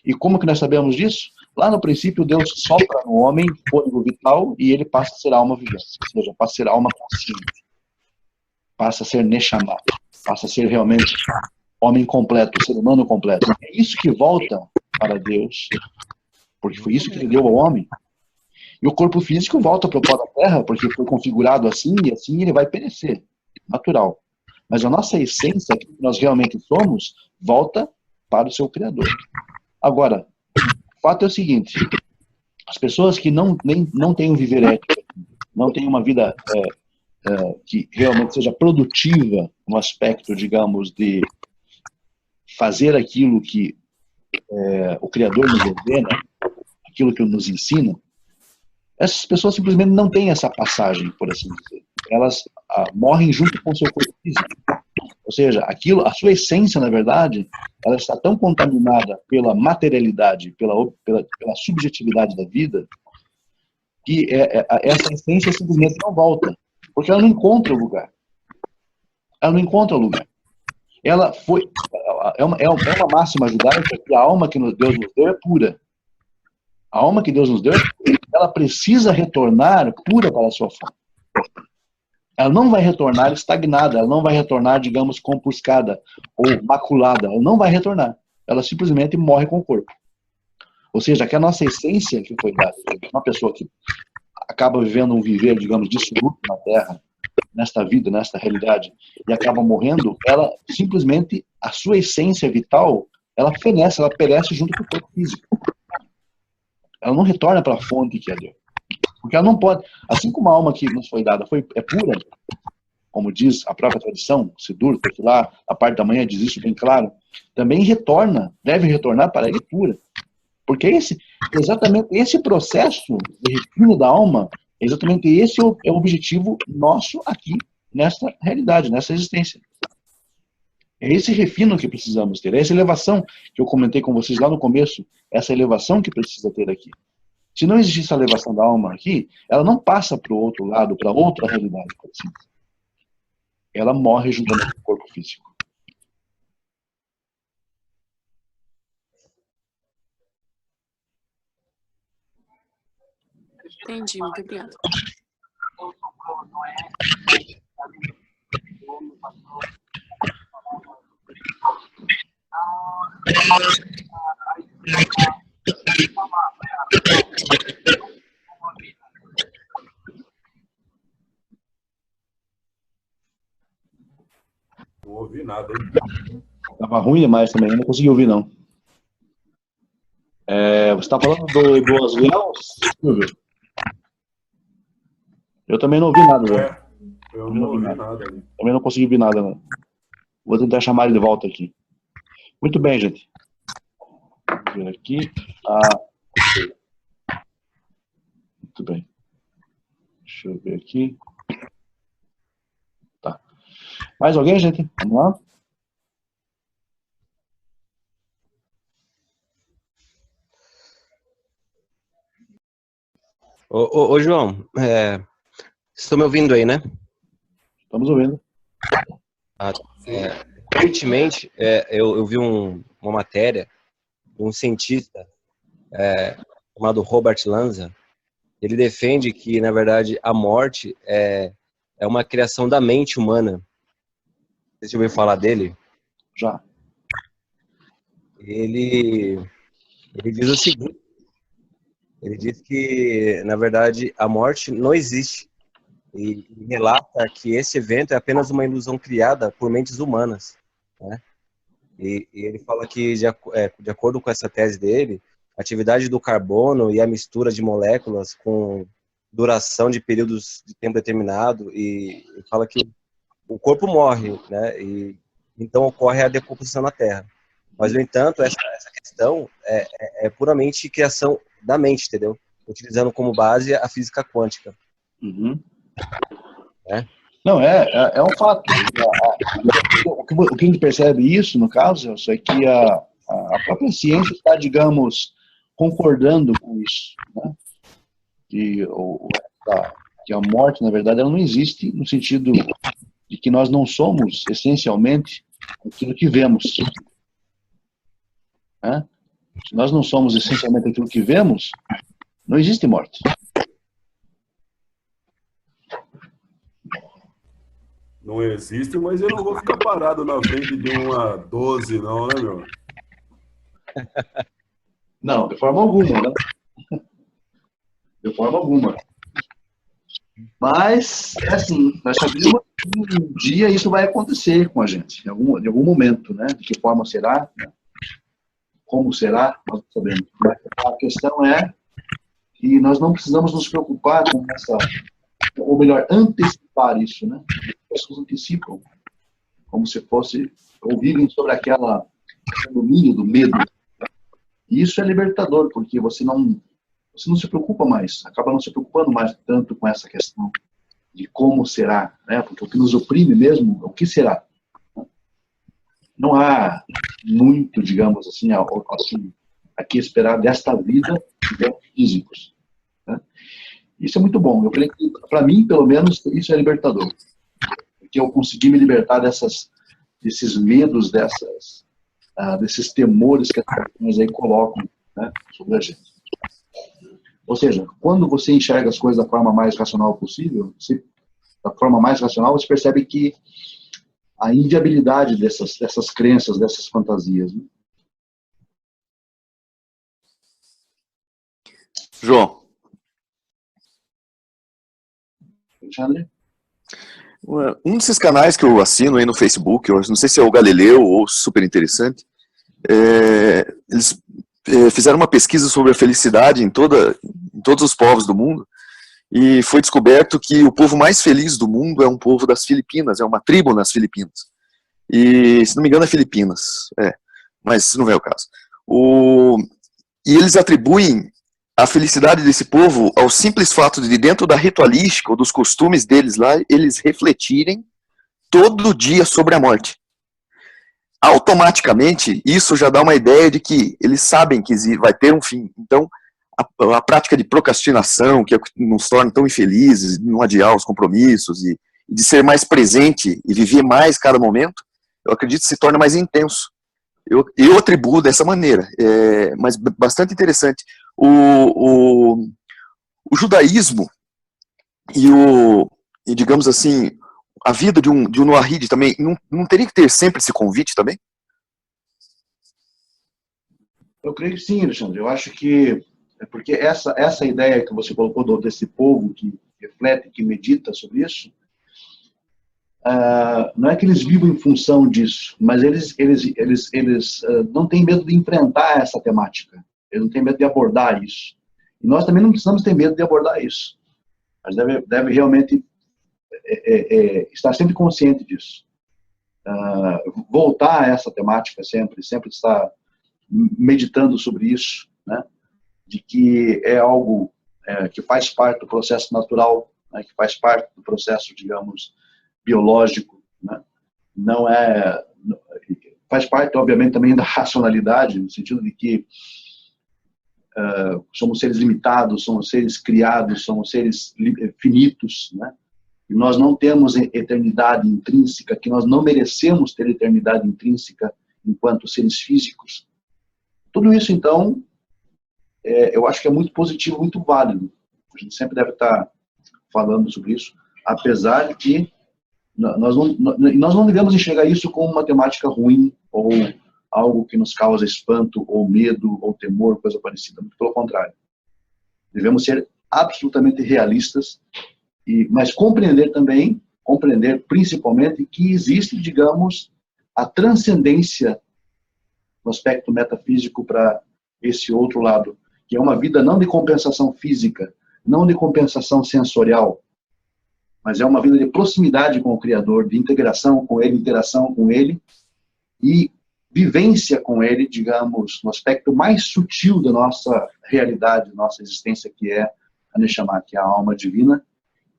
E como que nós sabemos disso? Lá no princípio, Deus sopra no homem fôlego vital e ele passa a ser alma vivente. Ou seja, passa a ser alma consciente. Passa a ser Neshama. Passa a ser realmente homem completo, ser humano completo. É isso que volta para Deus, porque foi isso que ele deu ao homem. E o corpo físico volta para o pó da terra, porque foi configurado assim, e assim ele vai perecer. Natural. Mas a nossa essência, que nós realmente somos, volta para o seu Criador. Agora, o fato é o seguinte, as pessoas que não têm um viver ético, não têm uma vida que realmente seja produtiva no aspecto, digamos, de fazer aquilo que o Criador nos ordena, aquilo que nos ensina, essas pessoas simplesmente não têm essa passagem, por assim dizer. Elas morrem junto com o seu corpo físico. Ou seja, a sua essência, na verdade, ela está tão contaminada pela materialidade, pela subjetividade da vida, que essa essência simplesmente não volta. Porque ela não encontra o lugar. Ela não encontra o lugar. Ela foi... É uma máxima judaica que a alma que Deus nos deu é pura. A alma que Deus nos deu, ela precisa retornar pura para a sua fonte. Ela não vai retornar estagnada, ela não vai retornar, digamos, compuscada ou maculada. Ela não vai retornar. Ela simplesmente morre com o corpo. Ou seja, que a nossa essência que foi dada, uma pessoa que acaba vivendo um viver, digamos, dissoluto na Terra, nesta vida, nesta realidade, e acaba morrendo, ela simplesmente, a sua essência vital, ela fenece, ela perece junto com o corpo físico. Ela não retorna para a fonte que é Deus. Porque ela não pode, assim como a alma que nos foi dada é pura, como diz a própria tradição, Sidur, lá, a parte da manhã diz isso bem claro, também deve retornar para ele pura. Porque exatamente esse processo de refino da alma, exatamente esse é o objetivo nosso aqui, nesta realidade, nessa existência. É esse refino que precisamos ter, é essa elevação que eu comentei com vocês lá no começo, essa elevação que precisa ter aqui. Se não existir essa elevação da alma aqui, ela não passa para o outro lado, para outra realidade, por assim dizer. Ela morre juntamente com o corpo físico. Entendi, muito obrigada. Não ouvi nada, hein? Tava ruim demais também, eu não consegui ouvir, não. Você está falando do Asriel, Silvio? Eu também não ouvi nada, velho. Eu não ouvi nada. Também não consegui ouvir nada, não. Vou tentar chamar ele de volta aqui. Muito bem, gente. Vou ver aqui. Muito bem. Deixa eu ver aqui. Tá. Mais alguém, gente? Vamos lá? Ô João, vocês estão me ouvindo aí, né? Estamos ouvindo. Recentemente, eu vi uma matéria de um cientista chamado Robert Lanza. Ele defende que, na verdade, a morte é uma criação da mente humana. Você já ouviu falar dele? Já. Ele diz o seguinte. Ele diz que, na verdade, a morte não existe. E relata que esse evento é apenas uma ilusão criada por mentes humanas, né? E ele fala que, de acordo com essa tese dele, a atividade do carbono e a mistura de moléculas com duração de períodos de tempo determinado, e fala que o corpo morre, né? E então ocorre a decomposição na Terra. Mas, no entanto, essa questão é puramente criação da mente, entendeu? Utilizando como base a física quântica. Uhum. Né? Não, é um fato. O que a gente percebe isso, no caso, é que a própria ciência está, digamos, concordando com isso, né? Que a morte, na verdade, ela não existe no sentido de que nós não somos, essencialmente, aquilo que vemos, né? Se nós não somos, essencialmente, aquilo que vemos, não existe morte. Não existe, mas eu não vou ficar parado na frente de uma 12, não, né, meu? Não, de forma alguma, né? De forma alguma. Mas, é assim, nós sabemos que um dia isso vai acontecer com a gente, em algum momento, né? De que forma será, né? Como será, nós não sabemos. Mas a questão é que nós não precisamos nos preocupar com essa, ou melhor, antecipar isso, né? As pessoas antecipam, como se fosse, ou vivem sobre aquele domínio do medo. E isso é libertador, porque você não se preocupa mais, acaba não se preocupando mais tanto com essa questão de como será, né? Porque o que nos oprime mesmo é o que será. Não há muito, digamos assim, aqui esperar desta vida em termos físicos, né? Isso é muito bom. Eu creio que, para mim, pelo menos, isso é libertador. Porque eu consegui me libertar desses medos, desses temores que as pessoas aí colocam, né, sobre a gente. Ou seja, quando você enxerga as coisas da forma mais racional possível, da forma mais racional, você percebe que a inviabilidade dessas crenças, dessas fantasias, né? João. Alexandre? Um desses canais que eu assino aí no Facebook, eu não sei se é o Galileu ou Super Interessante, eles fizeram uma pesquisa sobre a felicidade em todos os povos do mundo, e foi descoberto que o povo mais feliz do mundo é um povo das Filipinas, é uma tribo nas Filipinas. E, se não me engano, é Filipinas, mas isso não é o caso. E eles atribuem a felicidade desse povo ao simples fato de, dentro da ritualística ou dos costumes deles lá, eles refletirem todo dia sobre a morte. Automaticamente, isso já dá uma ideia de que eles sabem que vai ter um fim. Então, a prática de procrastinação, que nos torna tão infelizes, de não adiar os compromissos, e de ser mais presente e viver mais cada momento, eu acredito que se torna mais intenso. Eu atribuo dessa maneira, mas bastante interessante. O judaísmo e, digamos assim, a vida de um Noahide também, não teria que ter sempre esse convite também? Eu creio que sim, Alexandre. Eu acho que porque essa ideia que você colocou desse povo que reflete, que medita sobre isso, não é que eles vivam em função disso, mas eles não têm medo de enfrentar essa temática. Eles não têm medo de abordar isso. E nós também não precisamos ter medo de abordar isso. Mas deve realmente estar sempre consciente disso. Voltar a essa temática sempre estar meditando sobre isso, né? De que é algo que faz parte do processo natural, né? Que faz parte do processo, digamos, biológico, né? Não faz parte, obviamente, também da racionalidade, no sentido de que somos seres limitados, somos seres criados, somos seres finitos, né? E nós não temos eternidade intrínseca, que nós não merecemos ter eternidade intrínseca enquanto seres físicos. Tudo isso, então, eu acho que é muito positivo, muito válido. A gente sempre deve estar falando sobre isso, apesar de que nós não devemos enxergar isso como uma temática ruim ou algo que nos causa espanto ou medo ou temor, coisa parecida. Muito pelo contrário. Devemos ser absolutamente realistas, mas compreender principalmente que existe, digamos, a transcendência no aspecto metafísico para esse outro lado, que é uma vida não de compensação física, não de compensação sensorial, mas é uma vida de proximidade com o Criador, de integração com Ele, interação com Ele e vivência com Ele, digamos, no aspecto mais sutil da nossa realidade, nossa existência, que é a Neshama, que é a alma divina,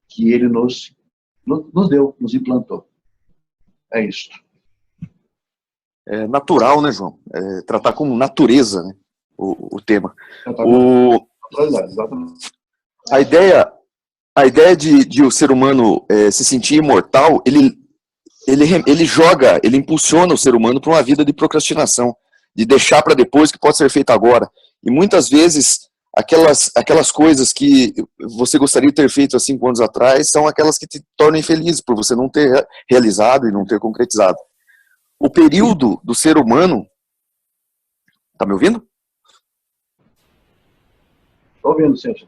que Ele nos Nos deu, nos implantou. É isso. É natural, né, João? Tratar como natureza, né, o tema. Exatamente. A ideia de o ser humano se sentir imortal, ele joga, ele impulsiona o ser humano para uma vida de procrastinação, de deixar para depois que pode ser feito agora. E muitas vezes, aquelas coisas que você gostaria de ter feito há 5 anos atrás são aquelas que te tornam infeliz, por você não ter realizado e não ter concretizado. O período do ser humano... Tá me ouvindo? Estou ouvindo, Sérgio.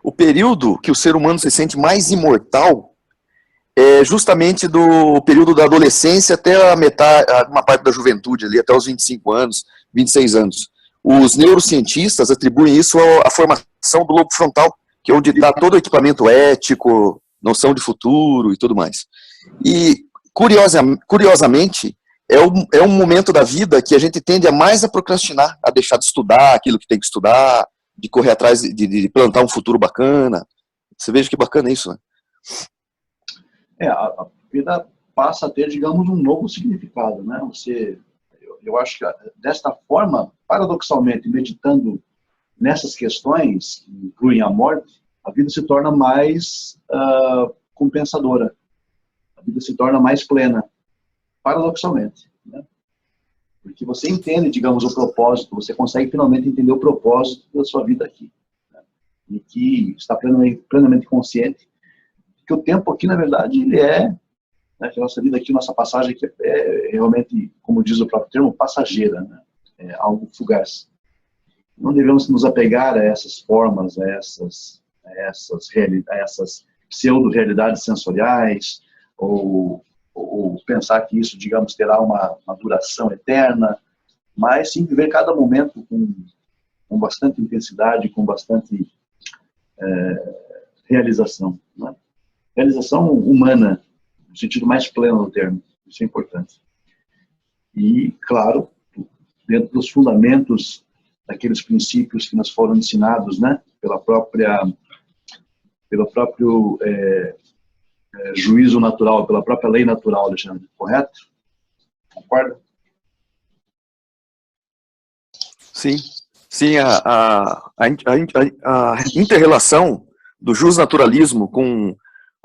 O período que o ser humano se sente mais imortal é justamente do período da adolescência até uma parte da juventude, ali, até os 25 anos, 26 anos. Os neurocientistas atribuem isso à formação do lobo frontal, que é onde está todo o equipamento ético, noção de futuro e tudo mais. E, curiosamente, é um momento da vida que a gente tende a procrastinar, a deixar de estudar aquilo que tem que estudar, de correr atrás de plantar um futuro bacana. Você veja que bacana isso, né? A vida passa a ter, digamos, um novo significado, né? Eu acho que desta forma, paradoxalmente, meditando nessas questões que incluem a morte, a vida se torna mais compensadora. A vida se torna mais plena, paradoxalmente, né? Porque você entende, digamos, o propósito, você consegue finalmente entender o propósito da sua vida aqui, né? E que está plenamente consciente que o tempo aqui, na verdade, ele né, que a nossa vida aqui, nossa passagem aqui é realmente, como diz o próprio termo, passageira, né? É algo fugaz. Não devemos nos apegar a essas formas, a essas pseudo-realidades sensoriais, ou pensar que isso, digamos, terá uma duração eterna, mas sim viver cada momento com bastante intensidade, com bastante realização, né? Realização humana, no sentido mais pleno do termo, isso é importante. E, claro, dentro dos fundamentos daqueles princípios que nos foram ensinados, né, pelo próprio juízo natural, pela própria lei natural, Alexandre, correto? Concorda? Sim, sim, a inter-relação do justnaturalismo com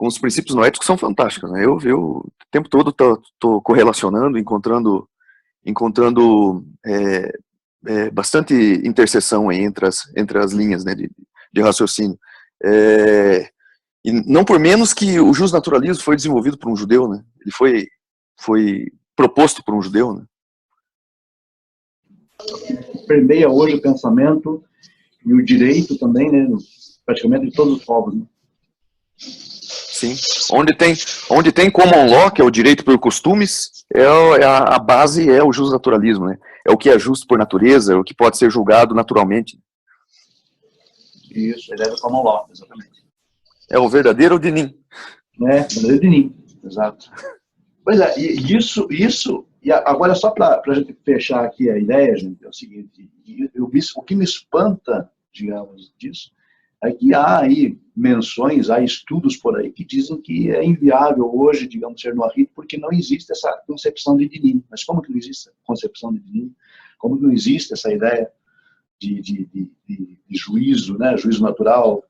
os princípios noéticos são fantásticas, né? Eu o tempo todo estou correlacionando, encontrando bastante interseção aí entre as linhas, né, de raciocínio. E não por menos que o justnaturalismo foi desenvolvido por um judeu, né? Ele foi proposto por um judeu, né? Permeia hoje o pensamento e o direito também, né, praticamente de todos os povos, né? Sim. Onde tem common law, que é o direito por costumes, a base é o justnaturalismo, né? É o que é justo por natureza, é o que pode ser julgado naturalmente. Isso, ele é do common law, exatamente. É o verdadeiro dinim. O verdadeiro dinim, exato. Pois é, e agora só para a gente fechar aqui a ideia, gente, é o seguinte, o que me espanta, digamos, disso, é que há aí menções, há estudos por aí que dizem que é inviável hoje, digamos, ser noahide, porque não existe essa concepção de dinim. Mas como que não existe a concepção de dinim? Como que não existe essa ideia de juízo, né, juízo natural,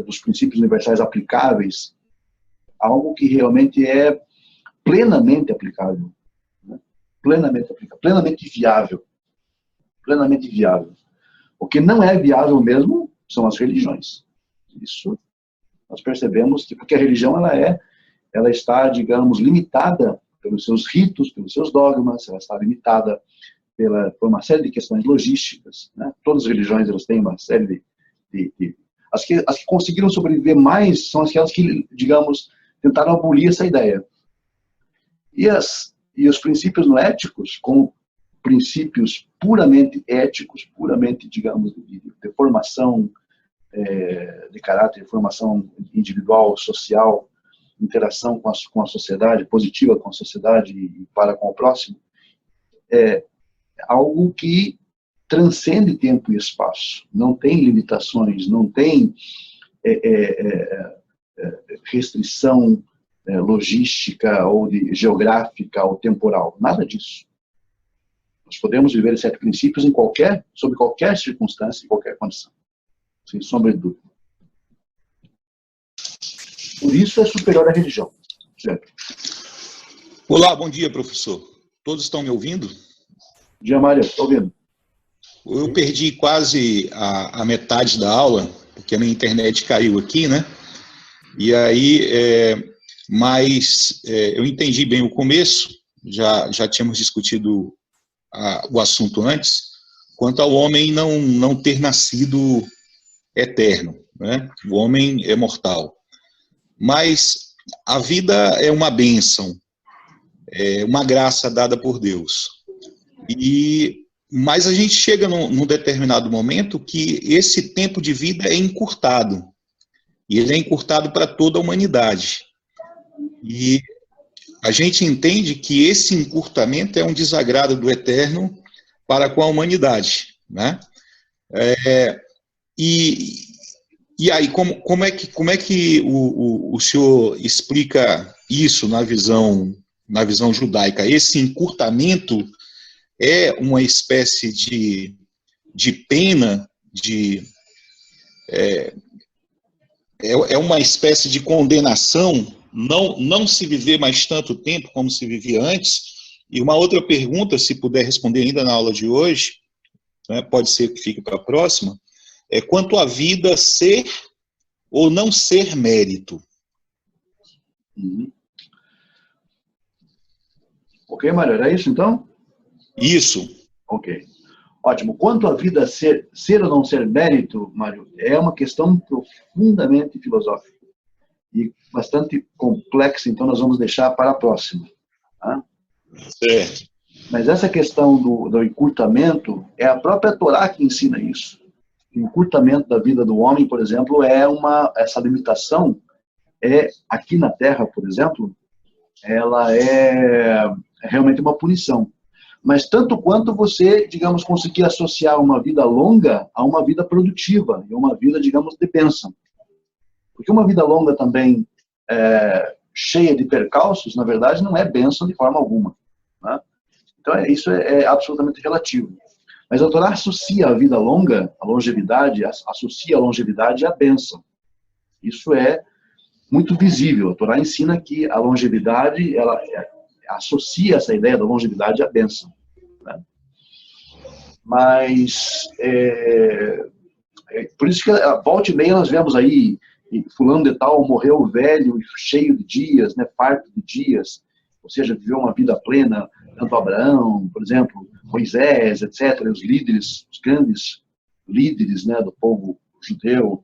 dos princípios universais aplicáveis, algo que realmente é plenamente aplicável, né? Plenamente aplicável, plenamente viável. O que não é viável mesmo são as religiões. Isso nós percebemos que, porque a religião ela está, digamos, limitada pelos seus ritos, pelos seus dogmas, ela está limitada por uma série de questões logísticas, né? Todas as religiões elas têm uma série as que conseguiram sobreviver mais são aquelas que, digamos, tentaram abolir essa ideia. E os princípios noéticos, como princípios puramente éticos, puramente, digamos, de formação de caráter, de formação individual, social, interação com a sociedade, positiva com a sociedade e para com o próximo, é algo que transcende tempo e espaço, não tem limitações, não tem restrição logística ou geográfica ou temporal. Nada disso. Nós podemos viver esses 7 princípios sob qualquer circunstância, em qualquer condição. Sem sombra de dúvida. Por isso é superior à religião. Certo? Olá, bom dia, professor. Todos estão me ouvindo? Bom dia, Mário. Estou ouvindo. Eu perdi quase a metade da aula, porque a minha internet caiu aqui, né? E aí, eu entendi bem o começo, já tínhamos discutido o assunto antes, quanto ao homem não ter nascido eterno, né? O homem é mortal. Mas a vida é uma bênção, é uma graça dada por Deus. Mas a gente chega num determinado momento que esse tempo de vida é encurtado. E ele é encurtado para toda a humanidade. E a gente entende que esse encurtamento é um desagrado do Eterno para com a humanidade, né? E aí, como é que o senhor explica isso na visão judaica? Esse encurtamento é uma espécie de pena, é uma espécie de condenação, não se viver mais tanto tempo como se vivia antes? E uma outra pergunta, se puder responder ainda na aula de hoje, né, pode ser que fique para a próxima, é quanto à vida ser ou não ser mérito. Uhum. Ok, Mário, era isso então? Isso. Ok. Ótimo. Quanto à vida ser ou não ser mérito, Mário, é uma questão profundamente filosófica e bastante complexa, então nós vamos deixar para a próxima. Tá? Certo. Mas essa questão do encurtamento, é a própria Torá que ensina isso. O encurtamento da vida do homem, por exemplo, essa limitação aqui na Terra, por exemplo, ela é realmente uma punição. Mas tanto quanto você, digamos, conseguir associar uma vida longa a uma vida produtiva e uma vida, digamos, de bênção. Porque uma vida longa também cheia de percalços, na verdade, não é bênção de forma alguma. Né? Então, isso é absolutamente relativo. Mas a Torá associa a vida longa, a longevidade, associa a longevidade à bênção. Isso é muito visível. A Torá ensina que a longevidade, ela associa essa ideia da longevidade à bênção. Né? Mas, por isso que volta e meia nós vemos aí, fulano de tal morreu velho e cheio de dias, né, farto de dias, ou seja, viveu uma vida plena, tanto Abraão, por exemplo, Moisés, etc., os líderes, os grandes líderes, né, do povo judeu,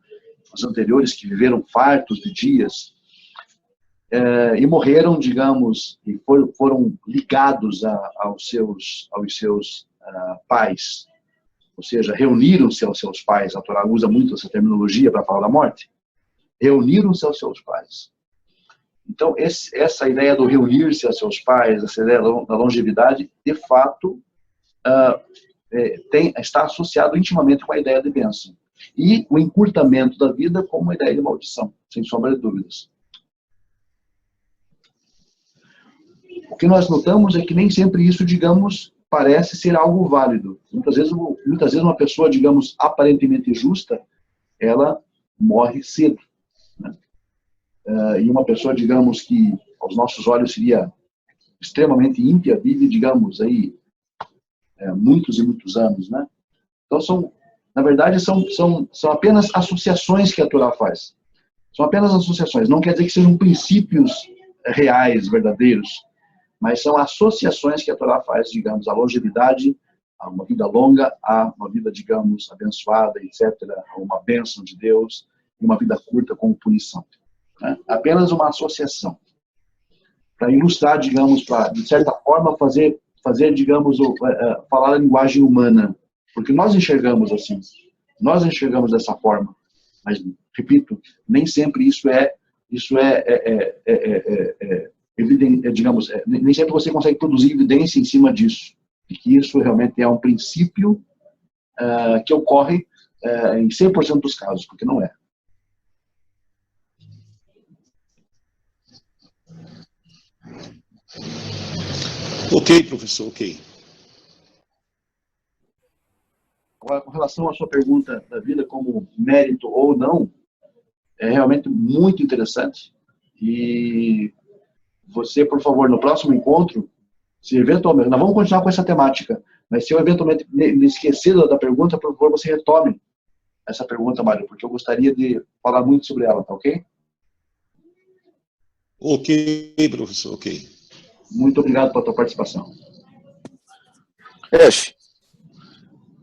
os anteriores que viveram fartos de dias, e morreram, digamos, e foram ligados aos seus pais, ou seja, reuniram-se aos seus pais. A Torá usa muito essa terminologia para falar da morte. Reuniram-se aos seus pais. Então, essa ideia do reunir-se aos seus pais, essa ideia da longevidade, de fato, está associado intimamente com a ideia de bênção. E o encurtamento da vida como uma ideia de maldição, sem sombra de dúvidas. O que nós notamos é que nem sempre isso, digamos, parece ser algo válido. Muitas vezes uma pessoa, digamos, aparentemente justa, ela morre cedo. Né? E uma pessoa, digamos, que aos nossos olhos seria extremamente ímpia, vive, digamos, aí muitos e muitos anos. Né? Então, na verdade, são apenas associações que a Torá faz. São apenas associações. Não quer dizer que sejam princípios reais, verdadeiros, mas são associações que a Torá faz, digamos, a longevidade, a uma vida longa, a uma vida, digamos, abençoada, etc., a uma bênção de Deus, e uma vida curta como punição. Né? Apenas uma associação. Para ilustrar, digamos, para, de certa forma, fazer digamos, falar a linguagem humana. Porque nós enxergamos assim. Nós enxergamos dessa forma. Mas, repito, nem sempre isso é evidente, digamos, nem sempre você consegue produzir evidência em cima disso. E que isso realmente é um princípio que ocorre em 100% dos casos, porque não é. Ok, professor, ok. Agora, com relação à sua pergunta da vida como mérito ou não, é realmente muito interessante. E você, por favor, no próximo encontro, se eventualmente, nós vamos continuar com essa temática, mas se eu eventualmente me esquecer da pergunta, por favor, você retome essa pergunta, Mário, porque eu gostaria de falar muito sobre ela, tá ok? Ok, professor, ok. Muito obrigado pela tua participação. Ash,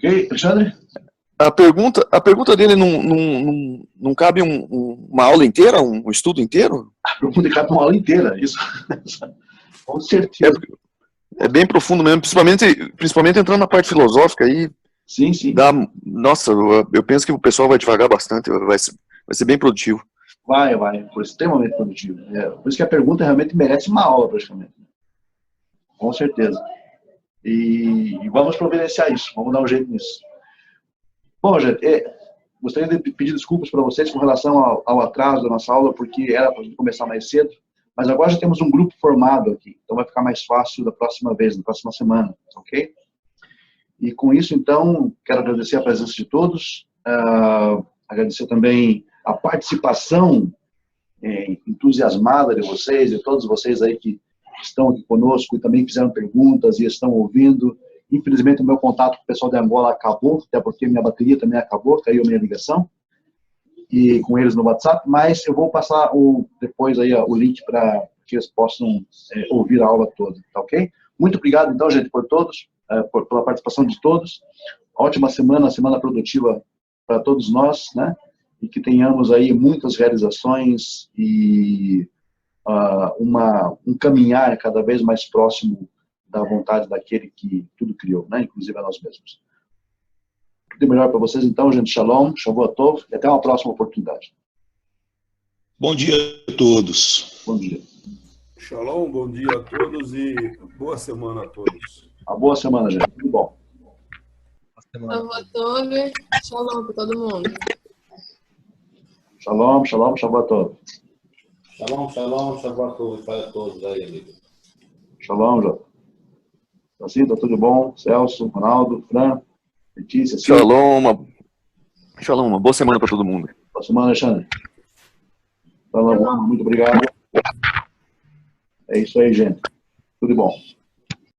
Ok, Alexandre? a pergunta dele não cabe uma aula inteira, um estudo inteiro? A pergunta cabe uma aula inteira, isso. Com certeza. É bem profundo mesmo, principalmente entrando na parte filosófica aí. Sim, sim. Nossa, eu penso que o pessoal vai devagar bastante, vai ser bem produtivo. Vai, foi extremamente produtivo. Por isso que a pergunta realmente merece uma aula, praticamente. Com certeza. E vamos providenciar isso, vamos dar um jeito nisso. Bom, gente, gostaria de pedir desculpas para vocês com relação ao atraso da nossa aula, porque era para a gente começar mais cedo, mas agora já temos um grupo formado aqui, então vai ficar mais fácil da próxima vez, na próxima semana, ok? E com isso, então, quero agradecer a presença de todos, agradecer também a participação entusiasmada de vocês, de todos vocês aí que estão aqui conosco e também fizeram perguntas e estão ouvindo. Infelizmente, o meu contato com o pessoal de Angola acabou, até porque minha bateria também acabou, caiu minha ligação, e com eles no WhatsApp, mas eu vou passar depois aí o link para que eles possam ouvir a aula toda, tá ok? Muito obrigado, então, gente, por todos, pela participação de todos. Ótima semana produtiva para todos nós, né? E que tenhamos aí muitas realizações e um caminhar cada vez mais próximo da vontade daquele que tudo criou, né? Inclusive a nós mesmos. Tudo de melhor para vocês, então, gente. Shalom, Shavua Tov, e até uma próxima oportunidade. Bom dia a todos. Bom dia. Shalom, bom dia a todos e boa semana a todos. Uma boa semana, gente. Tudo bom. Shavua Tov, shalom para todo mundo. Shalom, Shavua Tov. Shalom, Shavua Tov para todos aí, amigo. Shalom, Jota. Assim, tá tudo bom? Celso, Ronaldo, Fran, Letícia, Shalom, uma boa semana para todo mundo. Boa semana, Alexandre. Shalom, muito obrigado. É isso aí, gente. Tudo bom.